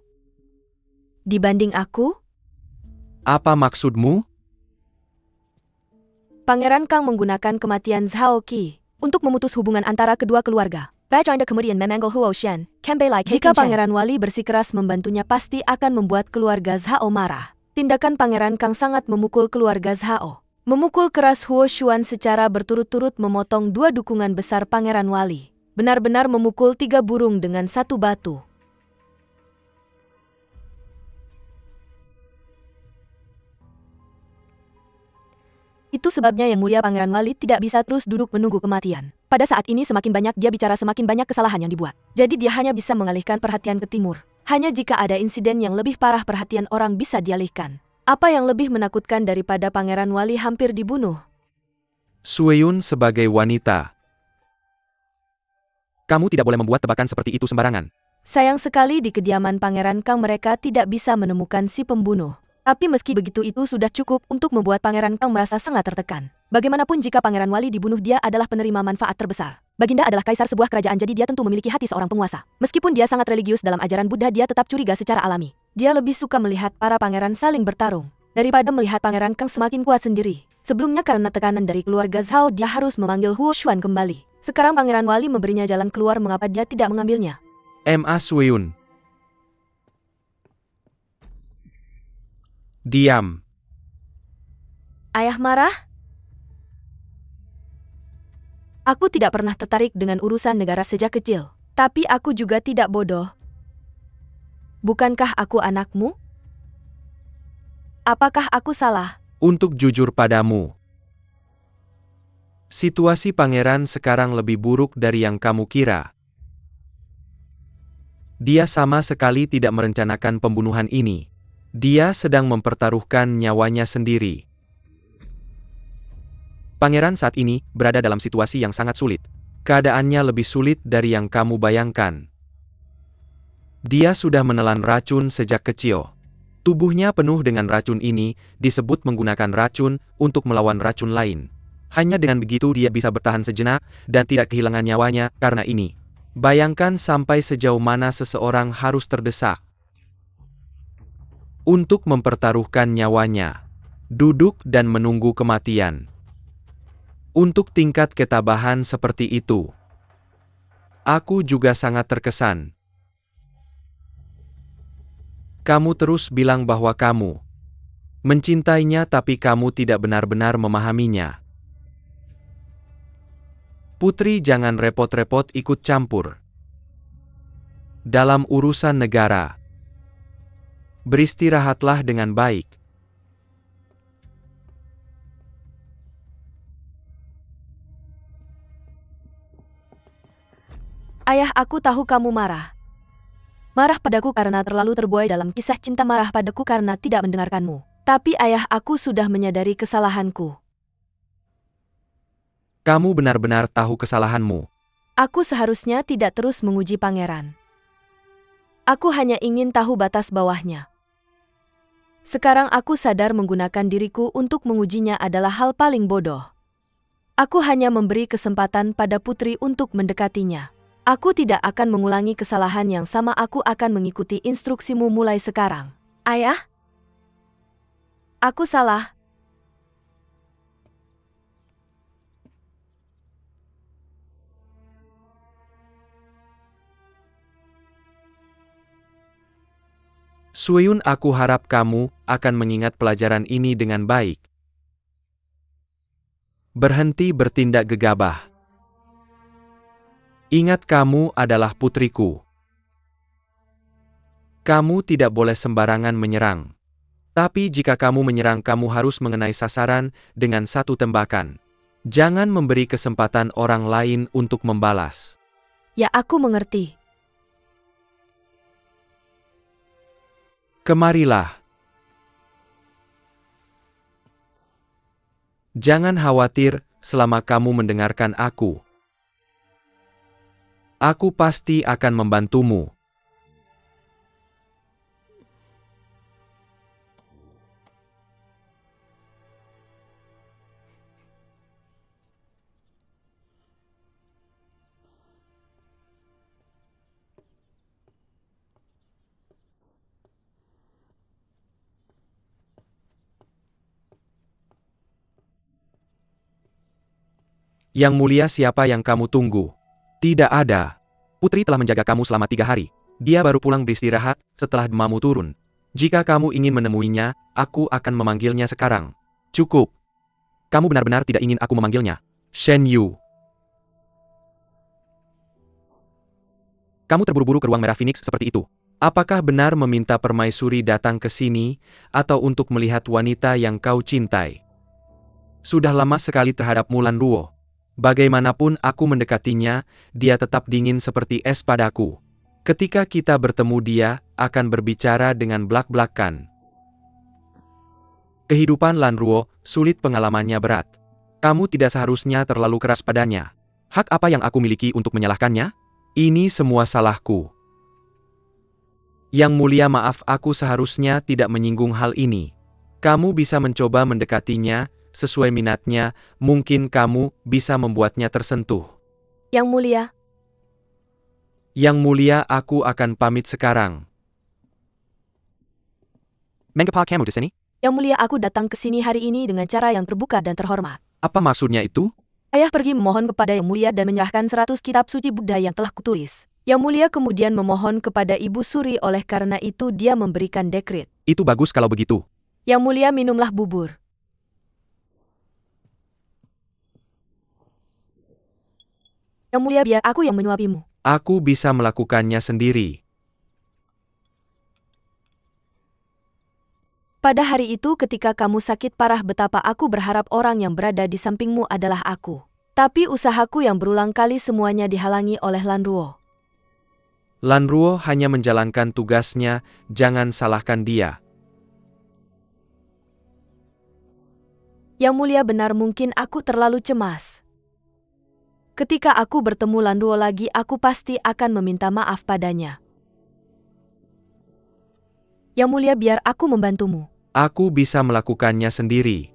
dibanding aku? Apa maksudmu? Pangeran Kang menggunakan kematian Zhao Qi untuk memutus hubungan antara kedua keluarga. Anda kemudian memanggil Huo Shen, jika Pangeran Wali bersikeras membantunya pasti akan membuat keluarga Zhao marah. Tindakan Pangeran Kang sangat memukul keluarga Zhao. Memukul keras Huo Xuan secara berturut-turut memotong dua dukungan besar Pangeran Wali. Benar-benar memukul 3 burung dengan satu batu. Itu sebabnya Yang Mulia Pangeran Wali tidak bisa terus duduk menunggu kematian. Pada saat ini semakin banyak dia bicara semakin banyak kesalahan yang dibuat. Jadi dia hanya bisa mengalihkan perhatian ke timur. Hanya jika ada insiden yang lebih parah perhatian orang bisa dialihkan. Apa yang lebih menakutkan daripada Pangeran Wali hampir dibunuh? Suyun sebagai wanita. Kamu tidak boleh membuat tebakan seperti itu sembarangan. Sayang sekali di kediaman Pangeran Kang mereka tidak bisa menemukan si pembunuh. Tapi meski begitu itu sudah cukup untuk membuat Pangeran Kang merasa sangat tertekan. Bagaimanapun jika Pangeran Wali dibunuh dia adalah penerima manfaat terbesar. Baginda adalah kaisar sebuah kerajaan jadi dia tentu memiliki hati seorang penguasa. Meskipun dia sangat religius dalam ajaran Buddha dia tetap curiga secara alami. Dia lebih suka melihat para pangeran saling bertarung daripada melihat Pangeran Kang semakin kuat sendiri. Sebelumnya karena tekanan dari keluarga Zhao dia harus memanggil Huo Xuan kembali. Sekarang Pangeran Wali memberinya jalan keluar mengapa dia tidak mengambilnya? Ma Suyun. Diam. Ayah marah? Aku tidak pernah tertarik dengan urusan negara sejak kecil. Tapi aku juga tidak bodoh. Bukankah aku anakmu? Apakah aku salah? Untuk jujur padamu, situasi pangeran sekarang lebih buruk dari yang kamu kira. Dia sama sekali tidak merencanakan pembunuhan ini. Dia sedang mempertaruhkan nyawanya sendiri. Pangeran saat ini berada dalam situasi yang sangat sulit. Keadaannya lebih sulit dari yang kamu bayangkan. Dia sudah menelan racun sejak kecil. Tubuhnya penuh dengan racun ini, disebut menggunakan racun untuk melawan racun lain. Hanya dengan begitu dia bisa bertahan sejenak, dan tidak kehilangan nyawanya karena ini. Bayangkan sampai sejauh mana seseorang harus terdesak untuk mempertaruhkan nyawanya, duduk dan menunggu kematian. Untuk tingkat ketabahan seperti itu, aku juga sangat terkesan. Kamu terus bilang bahwa kamu mencintainya tapi kamu tidak benar-benar memahaminya. Putri jangan repot-repot ikut campur dalam urusan negara. Beristirahatlah dengan baik. Ayah, aku tahu kamu marah. Marah padaku karena terlalu terbuai dalam kisah cinta, marah padaku karena tidak mendengarkanmu. Tapi ayah, aku sudah menyadari kesalahanku. Kamu benar-benar tahu kesalahanmu. Aku seharusnya tidak terus menguji pangeran. Aku hanya ingin tahu batas bawahnya. Sekarang aku sadar menggunakan diriku untuk mengujinya adalah hal paling bodoh. Aku hanya memberi kesempatan pada putri untuk mendekatinya. Aku tidak akan mengulangi kesalahan yang sama. Aku akan mengikuti instruksimu mulai sekarang. Ayah? Aku salah. Suyun, aku harap kamu akan mengingat pelajaran ini dengan baik. Berhenti bertindak gegabah. Ingat, kamu adalah putriku. Kamu tidak boleh sembarangan menyerang. Tapi jika kamu menyerang, kamu harus mengenai sasaran dengan satu tembakan. Jangan memberi kesempatan orang lain untuk membalas. Ya, aku mengerti. Kemarilah. Jangan khawatir selama kamu mendengarkan aku. Aku pasti akan membantumu. Yang mulia, siapa yang kamu tunggu? Tidak ada. Putri telah menjaga kamu selama 3 hari. Dia baru pulang beristirahat setelah demammu turun. Jika kamu ingin menemuinya, aku akan memanggilnya sekarang. Cukup. Kamu benar-benar tidak ingin aku memanggilnya. Shen Yu. Kamu terburu-buru ke ruang merah Phoenix seperti itu. Apakah benar meminta permaisuri datang ke sini, atau untuk melihat wanita yang kau cintai? Sudah lama sekali terhadap Mulan Ruo. Bagaimanapun aku mendekatinya, dia tetap dingin seperti es padaku. Ketika kita bertemu, dia akan berbicara dengan belak-belakan. Kehidupan Lan Ruo sulit, pengalamannya berat. Kamu tidak seharusnya terlalu keras padanya. Hak apa yang aku miliki untuk menyalahkannya? Ini semua salahku. Yang mulia, maaf, aku seharusnya tidak menyinggung hal ini. Kamu bisa mencoba mendekatinya sesuai minatnya, mungkin kamu bisa membuatnya tersentuh. Yang mulia. Yang mulia, aku akan pamit sekarang. Mengapa kamu di sini? Yang mulia, aku datang ke sini hari ini dengan cara yang terbuka dan terhormat. Apa maksudnya itu? Ayah pergi memohon kepada Yang Mulia dan menyerahkan 100 kitab suci Buddha yang telah kutulis. Yang Mulia kemudian memohon kepada Ibu Suri, oleh karena itu dia memberikan dekret. Itu bagus kalau begitu. Yang Mulia, minumlah bubur. Yang Mulia, biar aku yang menyuapimu. Aku bisa melakukannya sendiri. Pada hari itu ketika kamu sakit parah, betapa aku berharap orang yang berada di sampingmu adalah aku. Tapi usahaku yang berulang kali semuanya dihalangi oleh Lan Ruo. Lan Ruo hanya menjalankan tugasnya, jangan salahkan dia. Yang Mulia, benar mungkin aku terlalu cemas. Ketika aku bertemu Lan Ruo lagi, aku pasti akan meminta maaf padanya. Yang Mulia, biar aku membantumu. Aku bisa melakukannya sendiri.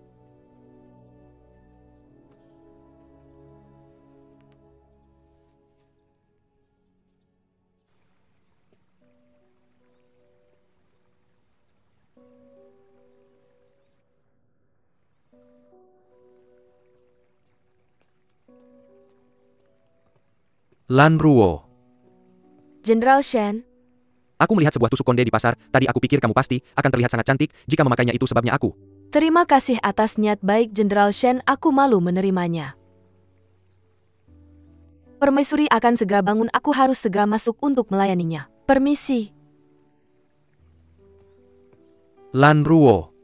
Lan Ruo. Jenderal Shen. Aku melihat sebuah tusuk konde di pasar, tadi aku pikir kamu pasti akan terlihat sangat cantik jika memakainya, itu sebabnya aku. Terima kasih atas niat baik Jenderal Shen, aku malu menerimanya. Permaisuri akan segera bangun, aku harus segera masuk untuk melayaninya. Permisi. Lan Ruo.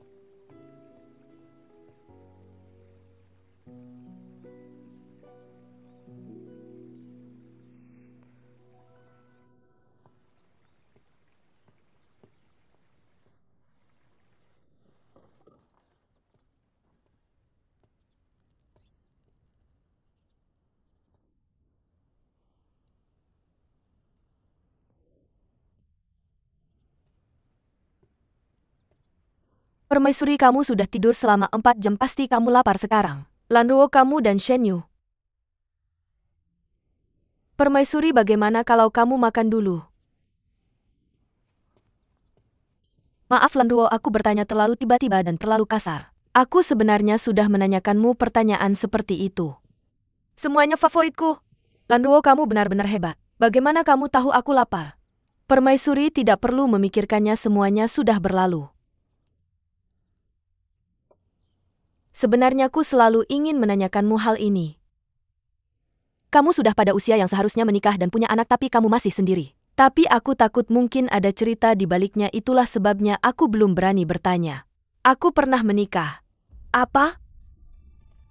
Permaisuri, kamu sudah tidur selama 4 jam, pasti kamu lapar sekarang. Lanruo, kamu dan Shen Yu. Permaisuri, bagaimana kalau kamu makan dulu? Maaf Lanruo, aku bertanya terlalu tiba-tiba dan terlalu kasar. Aku sebenarnya sudah menanyakanmu pertanyaan seperti itu. Semuanya favoritku. Lanruo, kamu benar-benar hebat. Bagaimana kamu tahu aku lapar? Permaisuri tidak perlu memikirkannya, semuanya sudah berlalu. Sebenarnya aku selalu ingin menanyakanmu hal ini. Kamu sudah pada usia yang seharusnya menikah dan punya anak, tapi kamu masih sendiri. Tapi aku takut mungkin ada cerita di baliknya, itulah sebabnya aku belum berani bertanya. Aku pernah menikah. Apa?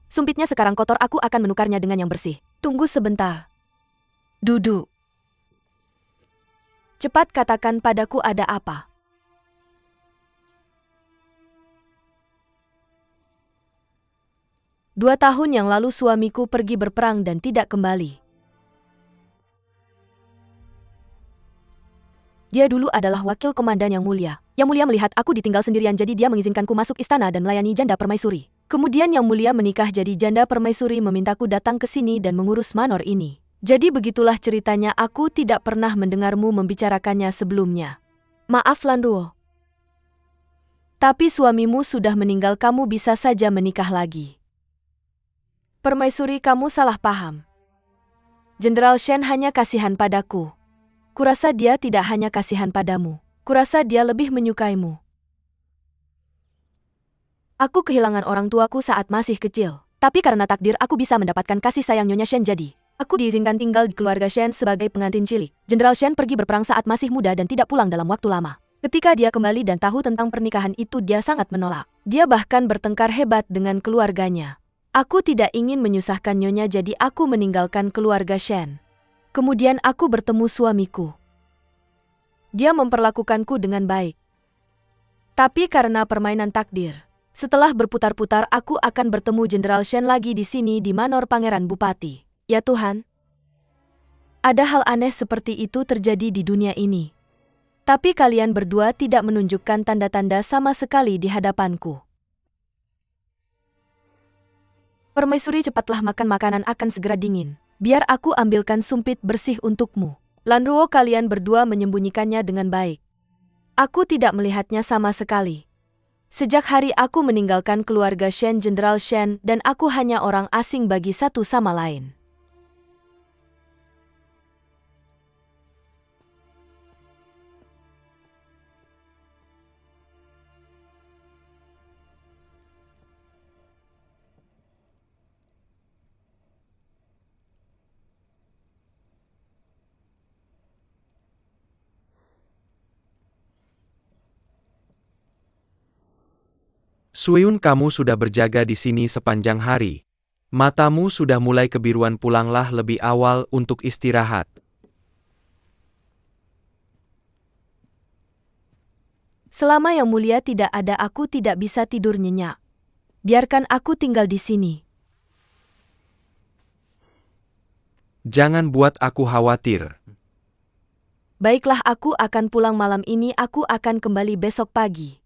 Sumpitnya sekarang kotor, aku akan menukarnya dengan yang bersih. Tunggu sebentar. Duduk. Cepat katakan padaku, ada apa? Dua tahun yang lalu suamiku pergi berperang dan tidak kembali. Dia dulu adalah wakil komandan yang mulia. Yang mulia melihat aku ditinggal sendirian, jadi dia mengizinkanku masuk istana dan melayani janda permaisuri. Kemudian yang mulia menikah, jadi janda permaisuri memintaku datang ke sini dan mengurus manor ini. Jadi begitulah ceritanya, aku tidak pernah mendengarmu membicarakannya sebelumnya. Maaf Lanruo. Tapi suamimu sudah meninggal, kamu bisa saja menikah lagi. Permaisuri, kamu salah paham. Jenderal Shen hanya kasihan padaku. Kurasa dia tidak hanya kasihan padamu. Kurasa dia lebih menyukaimu. Aku kehilangan orang tuaku saat masih kecil. Tapi karena takdir aku bisa mendapatkan kasih sayang Nyonya Shen, jadi aku diizinkan tinggal di keluarga Shen sebagai pengantin cilik. Jenderal Shen pergi berperang saat masih muda dan tidak pulang dalam waktu lama. Ketika dia kembali dan tahu tentang pernikahan itu, dia sangat menolak. Dia bahkan bertengkar hebat dengan keluarganya. Aku tidak ingin menyusahkan Nyonya, jadi aku meninggalkan keluarga Shen. Kemudian aku bertemu suamiku. Dia memperlakukanku dengan baik. Tapi karena permainan takdir, setelah berputar-putar aku akan bertemu Jenderal Shen lagi di sini di Manor Pangeran Bupati. Ya Tuhan. Ada hal aneh seperti itu terjadi di dunia ini. Tapi kalian berdua tidak menunjukkan tanda-tanda sama sekali di hadapanku. Permaisuri, cepatlah makan, makanan akan segera dingin. Biar aku ambilkan sumpit bersih untukmu. Lanruo, kalian berdua menyembunyikannya dengan baik. Aku tidak melihatnya sama sekali. Sejak hari aku meninggalkan keluarga Shen, Jenderal Shen, dan aku hanya orang asing bagi satu sama lain. Sueun, kamu sudah berjaga di sini sepanjang hari. Matamu sudah mulai kebiruan, pulanglah lebih awal untuk istirahat. Selama Yang Mulia tidak ada, aku tidak bisa tidur nyenyak. Biarkan aku tinggal di sini. Jangan buat aku khawatir. Baiklah, aku akan pulang malam ini, aku akan kembali besok pagi.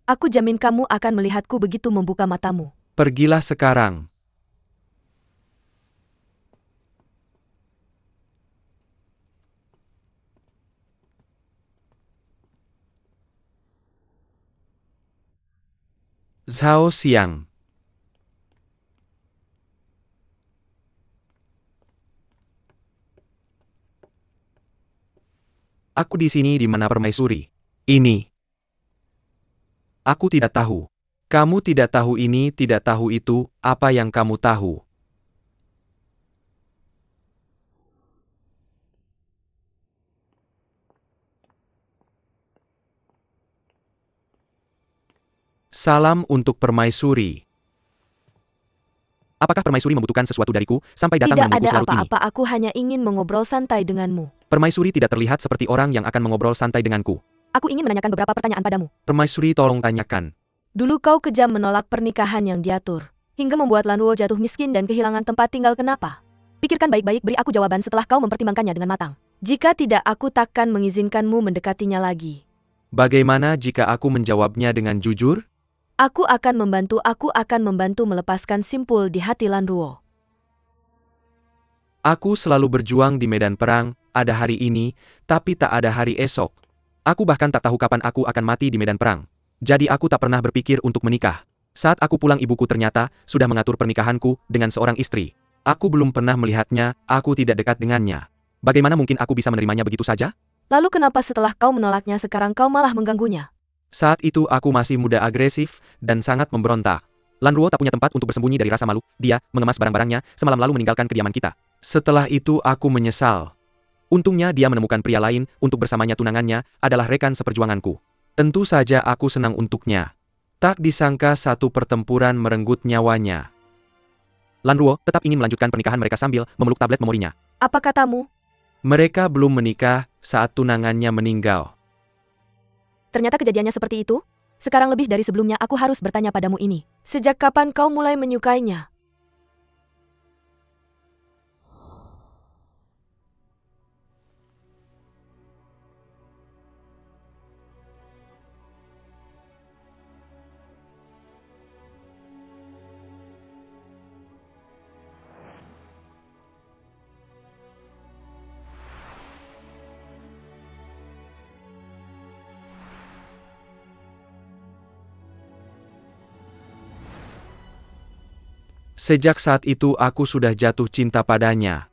Aku jamin kamu akan melihatku begitu membuka matamu. Pergilah sekarang. Zhao Xiang. Aku di sini di mana permaisuri? Ini. Aku tidak tahu. Kamu tidak tahu ini, tidak tahu itu, apa yang kamu tahu? Salam untuk permaisuri. Apakah permaisuri membutuhkan sesuatu dariku, sampai datang Tidak menemuku ada selarut ini? apa-apa, aku hanya ingin mengobrol santai denganmu. Permaisuri tidak terlihat seperti orang yang akan mengobrol santai denganku. Aku ingin menanyakan beberapa pertanyaan padamu. Permaisuri, tolong tanyakan. Dulu kau kejam menolak pernikahan yang diatur, hingga membuat Lanruo jatuh miskin dan kehilangan tempat tinggal. Kenapa? Pikirkan baik-baik, beri aku jawaban setelah kau mempertimbangkannya dengan matang. Jika tidak, aku takkan mengizinkanmu mendekatinya lagi. Bagaimana jika aku menjawabnya dengan jujur? Aku akan membantu melepaskan simpul di hati Lan Ruo. Aku selalu berjuang di medan perang, ada hari ini, tapi tak ada hari esok. Aku bahkan tak tahu kapan aku akan mati di medan perang. Jadi aku tak pernah berpikir untuk menikah. Saat aku pulang ibuku ternyata sudah mengatur pernikahanku dengan seorang istri. Aku belum pernah melihatnya, aku tidak dekat dengannya. Bagaimana mungkin aku bisa menerimanya begitu saja? Lalu kenapa setelah kau menolaknya sekarang kau malah mengganggunya? Saat itu aku masih muda agresif dan sangat memberontak. Lan Ruo tak punya tempat untuk bersembunyi dari rasa malu, dia mengemas barang-barangnya semalam lalu meninggalkan kediaman kita. Setelah itu aku menyesal. Untungnya dia menemukan pria lain untuk bersamanya tunangannya adalah rekan seperjuanganku. Tentu saja aku senang untuknya. Tak disangka satu pertempuran merenggut nyawanya. Lan Ruo tetap ingin melanjutkan pernikahan mereka sambil memeluk tablet memorinya. Apa katamu? Mereka belum menikah saat tunangannya meninggal. Ternyata kejadiannya seperti itu? Sekarang lebih dari sebelumnya aku harus bertanya padamu ini. Sejak kapan kau mulai menyukainya? Sejak saat itu aku sudah jatuh cinta padanya.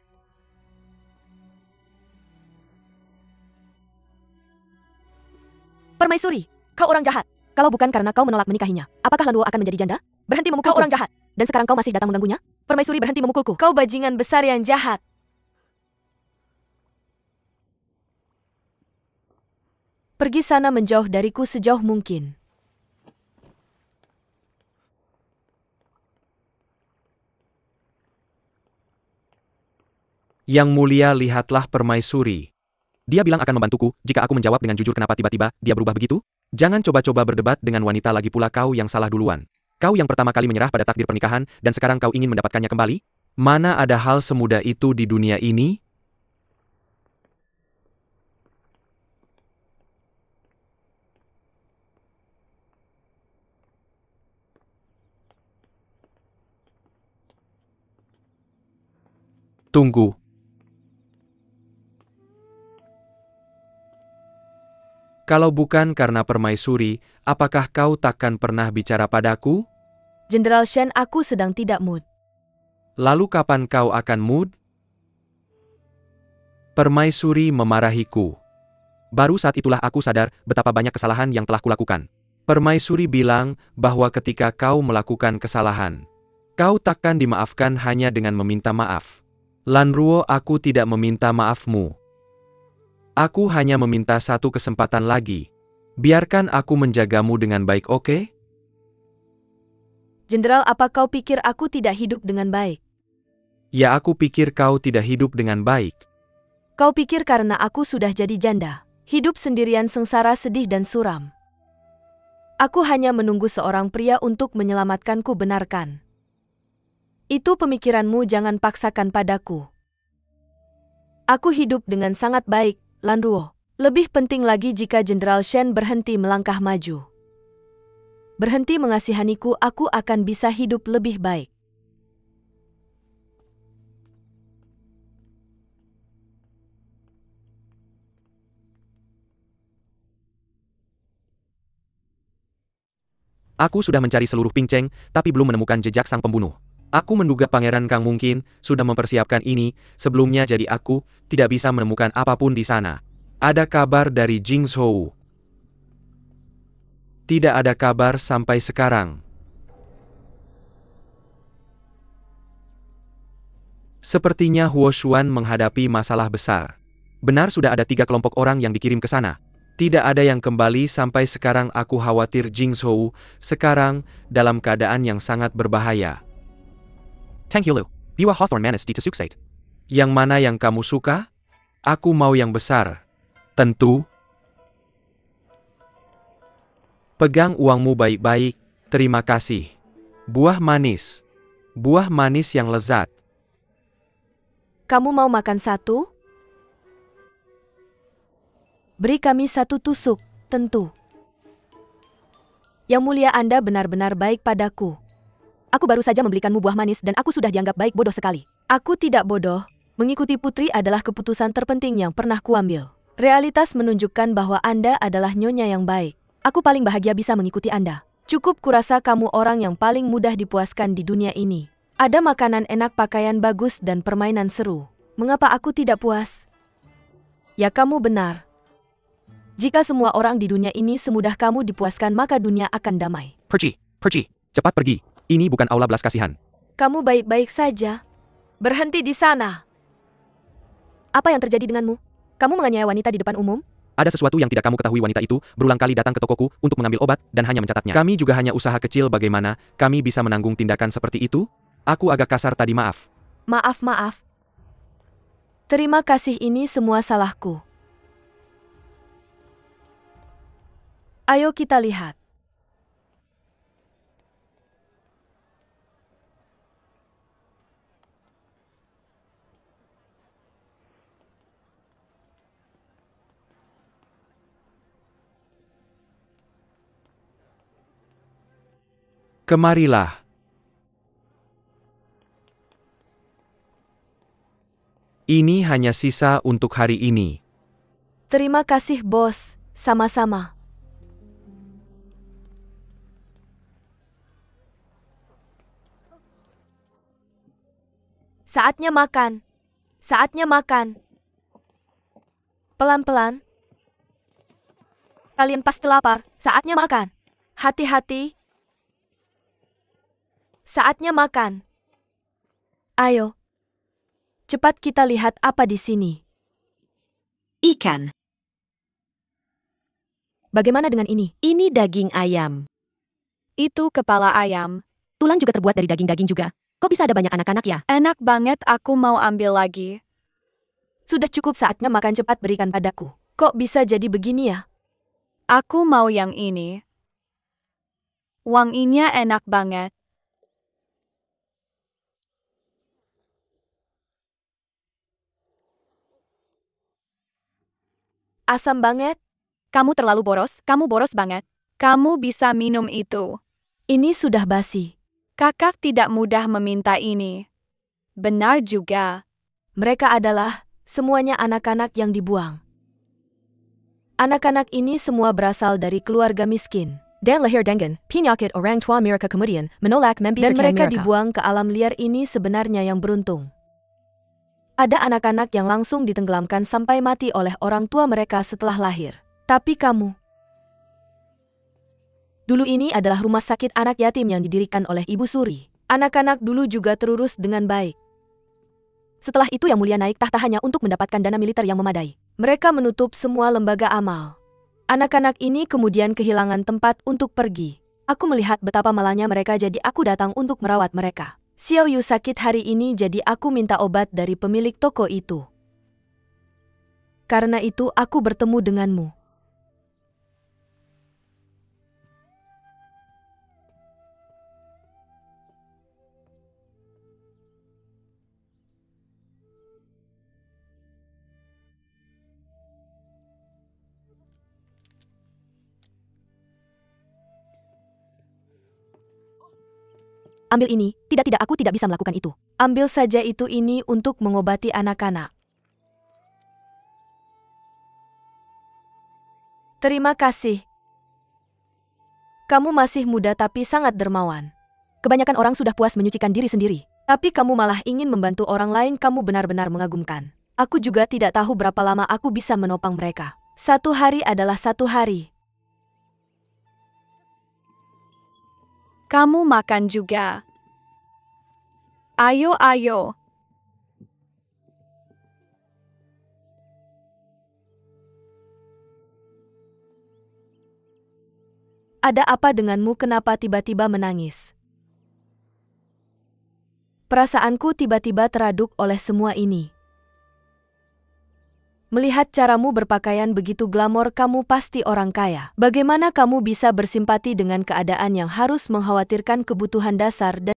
Permaisuri, kau orang jahat. Kalau bukan karena kau menolak menikahinya, apakah Lan Ruo akan menjadi janda? Berhenti memukulku. Kau orang jahat. Dan sekarang kau masih datang mengganggunya? Permaisuri berhenti memukulku. Kau bajingan besar yang jahat. Pergi sana menjauh dariku sejauh mungkin. Yang mulia lihatlah permaisuri. Dia bilang akan membantuku jika aku menjawab dengan jujur kenapa tiba-tiba dia berubah begitu? Jangan coba-coba berdebat dengan wanita lagi pula kau yang salah duluan. Kau yang pertama kali menyerah pada takdir pernikahan dan sekarang kau ingin mendapatkannya kembali? Mana ada hal semudah itu di dunia ini? Tunggu. Kalau bukan karena permaisuri, apakah kau takkan pernah bicara padaku? Jenderal Shen, aku sedang tidak mood. Lalu kapan kau akan mood? Permaisuri memarahiku. Baru saat itulah aku sadar betapa banyak kesalahan yang telah kulakukan. Permaisuri bilang bahwa ketika kau melakukan kesalahan, kau takkan dimaafkan hanya dengan meminta maaf. Lan Ruo, aku tidak meminta maafmu. Aku hanya meminta satu kesempatan lagi. Biarkan aku menjagamu dengan baik, oke? Jenderal, apa kau pikir aku tidak hidup dengan baik? Ya, aku pikir kau tidak hidup dengan baik. Kau pikir karena aku sudah jadi janda, hidup sendirian sengsara sedih dan suram. Aku hanya menunggu seorang pria untuk menyelamatkanku, benarkan? Itu pemikiranmu, jangan paksakan padaku. Aku hidup dengan sangat baik, Lan Ruo. Lebih penting lagi jika Jenderal Shen berhenti melangkah maju. Berhenti mengasihaniku, aku akan bisa hidup lebih baik. Aku sudah mencari seluruh pinceng, tapi belum menemukan jejak sang pembunuh. Aku menduga Pangeran Kang mungkin sudah mempersiapkan ini sebelumnya, jadi aku tidak bisa menemukan apapun di sana. Ada kabar dari Jing Zhou? Tidak ada kabar sampai sekarang. Sepertinya Huo Xuan menghadapi masalah besar. Benar, sudah ada 3 kelompok orang yang dikirim ke sana. Tidak ada yang kembali sampai sekarang. Aku khawatir Jing Zhou sekarang dalam keadaan yang sangat berbahaya. Tang Hilu, Biwa Hawthorne Manis di Tsuksate. Yang mana yang kamu suka? Aku mau yang besar. Tentu. Pegang uangmu baik-baik, terima kasih. Buah manis. Buah manis yang lezat. Kamu mau makan satu? Beri kami satu tusuk, tentu. Yang mulia, Anda benar-benar baik padaku. Aku baru saja membelikanmu buah manis dan aku sudah dianggap baik. Bodoh sekali. Aku tidak bodoh. Mengikuti putri adalah keputusan terpenting yang pernah kuambil. Realitas menunjukkan bahwa Anda adalah nyonya yang baik. Aku paling bahagia bisa mengikuti Anda. Cukup kurasa kamu orang yang paling mudah dipuaskan di dunia ini. Ada makanan enak, pakaian bagus, dan permainan seru. Mengapa aku tidak puas? Ya, kamu benar. Jika semua orang di dunia ini semudah kamu dipuaskan, maka dunia akan damai. Pergi, cepat pergi. Ini bukan aula belas kasihan. Kamu baik-baik saja. Berhenti di sana. Apa yang terjadi denganmu? Kamu menganiaya wanita di depan umum? Ada sesuatu yang tidak kamu ketahui. Wanita itu berulang kali datang ke tokoku untuk mengambil obat dan hanya mencatatnya. Kami juga hanya usaha kecil. Bagaimana kami bisa menanggung tindakan seperti itu? Aku agak kasar tadi, maaf. Maaf. Terima kasih, ini semua salahku. Ayo kita lihat. Kemarilah. Ini hanya sisa untuk hari ini. Terima kasih, bos. Sama-sama. Saatnya makan. Saatnya makan. Pelan-pelan. Kalian pasti lapar. Saatnya makan. Hati-hati. Saatnya makan. Ayo. Cepat kita lihat apa di sini. Ikan. Bagaimana dengan ini? Ini daging ayam. Itu kepala ayam. Tulang juga terbuat dari daging-daging juga. Kok bisa ada banyak anak-anak ya? Enak banget, aku mau ambil lagi. Sudah cukup, saatnya makan, cepat berikan padaku. Kok bisa jadi begini ya? Aku mau yang ini. Wanginya enak banget. Asam banget. Kamu terlalu boros, kamu boros banget. Kamu bisa minum itu. Ini sudah basi. Kakak tidak mudah meminta ini. Benar juga. Mereka adalah semuanya anak-anak yang dibuang. Anak-anak ini semua berasal dari keluarga miskin. Dan lahir dengan penyakit orang tua mereka kemudian menolak membesarkan mereka. Dan mereka dibuang ke alam liar. Ini sebenarnya yang beruntung. Ada anak-anak yang langsung ditenggelamkan sampai mati oleh orang tua mereka setelah lahir. Tapi kamu... Dulu ini adalah rumah sakit anak yatim yang didirikan oleh Ibu Suri. Anak-anak dulu juga terurus dengan baik. Setelah itu Yang Mulia naik tahta hanya untuk mendapatkan dana militer yang memadai. Mereka menutup semua lembaga amal. Anak-anak ini kemudian kehilangan tempat untuk pergi. Aku melihat betapa malahnya mereka, jadi aku datang untuk merawat mereka. Xiao Yu sakit hari ini, jadi aku minta obat dari pemilik toko itu. Karena itu aku bertemu denganmu. Ambil ini, tidak aku tidak bisa melakukan itu. Ambil saja itu, ini untuk mengobati anak-anak. Terima kasih. Kamu masih muda tapi sangat dermawan. Kebanyakan orang sudah puas menyucikan diri sendiri. Tapi kamu malah ingin membantu orang lain, kamu benar-benar mengagumkan. Aku juga tidak tahu berapa lama aku bisa menopang mereka. 1 hari adalah 1 hari. Kamu makan juga. Ayo. Ada apa denganmu, kenapa tiba-tiba menangis? Perasaanku tiba-tiba teraduk oleh semua ini. Melihat caramu berpakaian begitu glamor, kamu pasti orang kaya. Bagaimana kamu bisa bersimpati dengan keadaan yang harus mengkhawatirkan kebutuhan dasar dan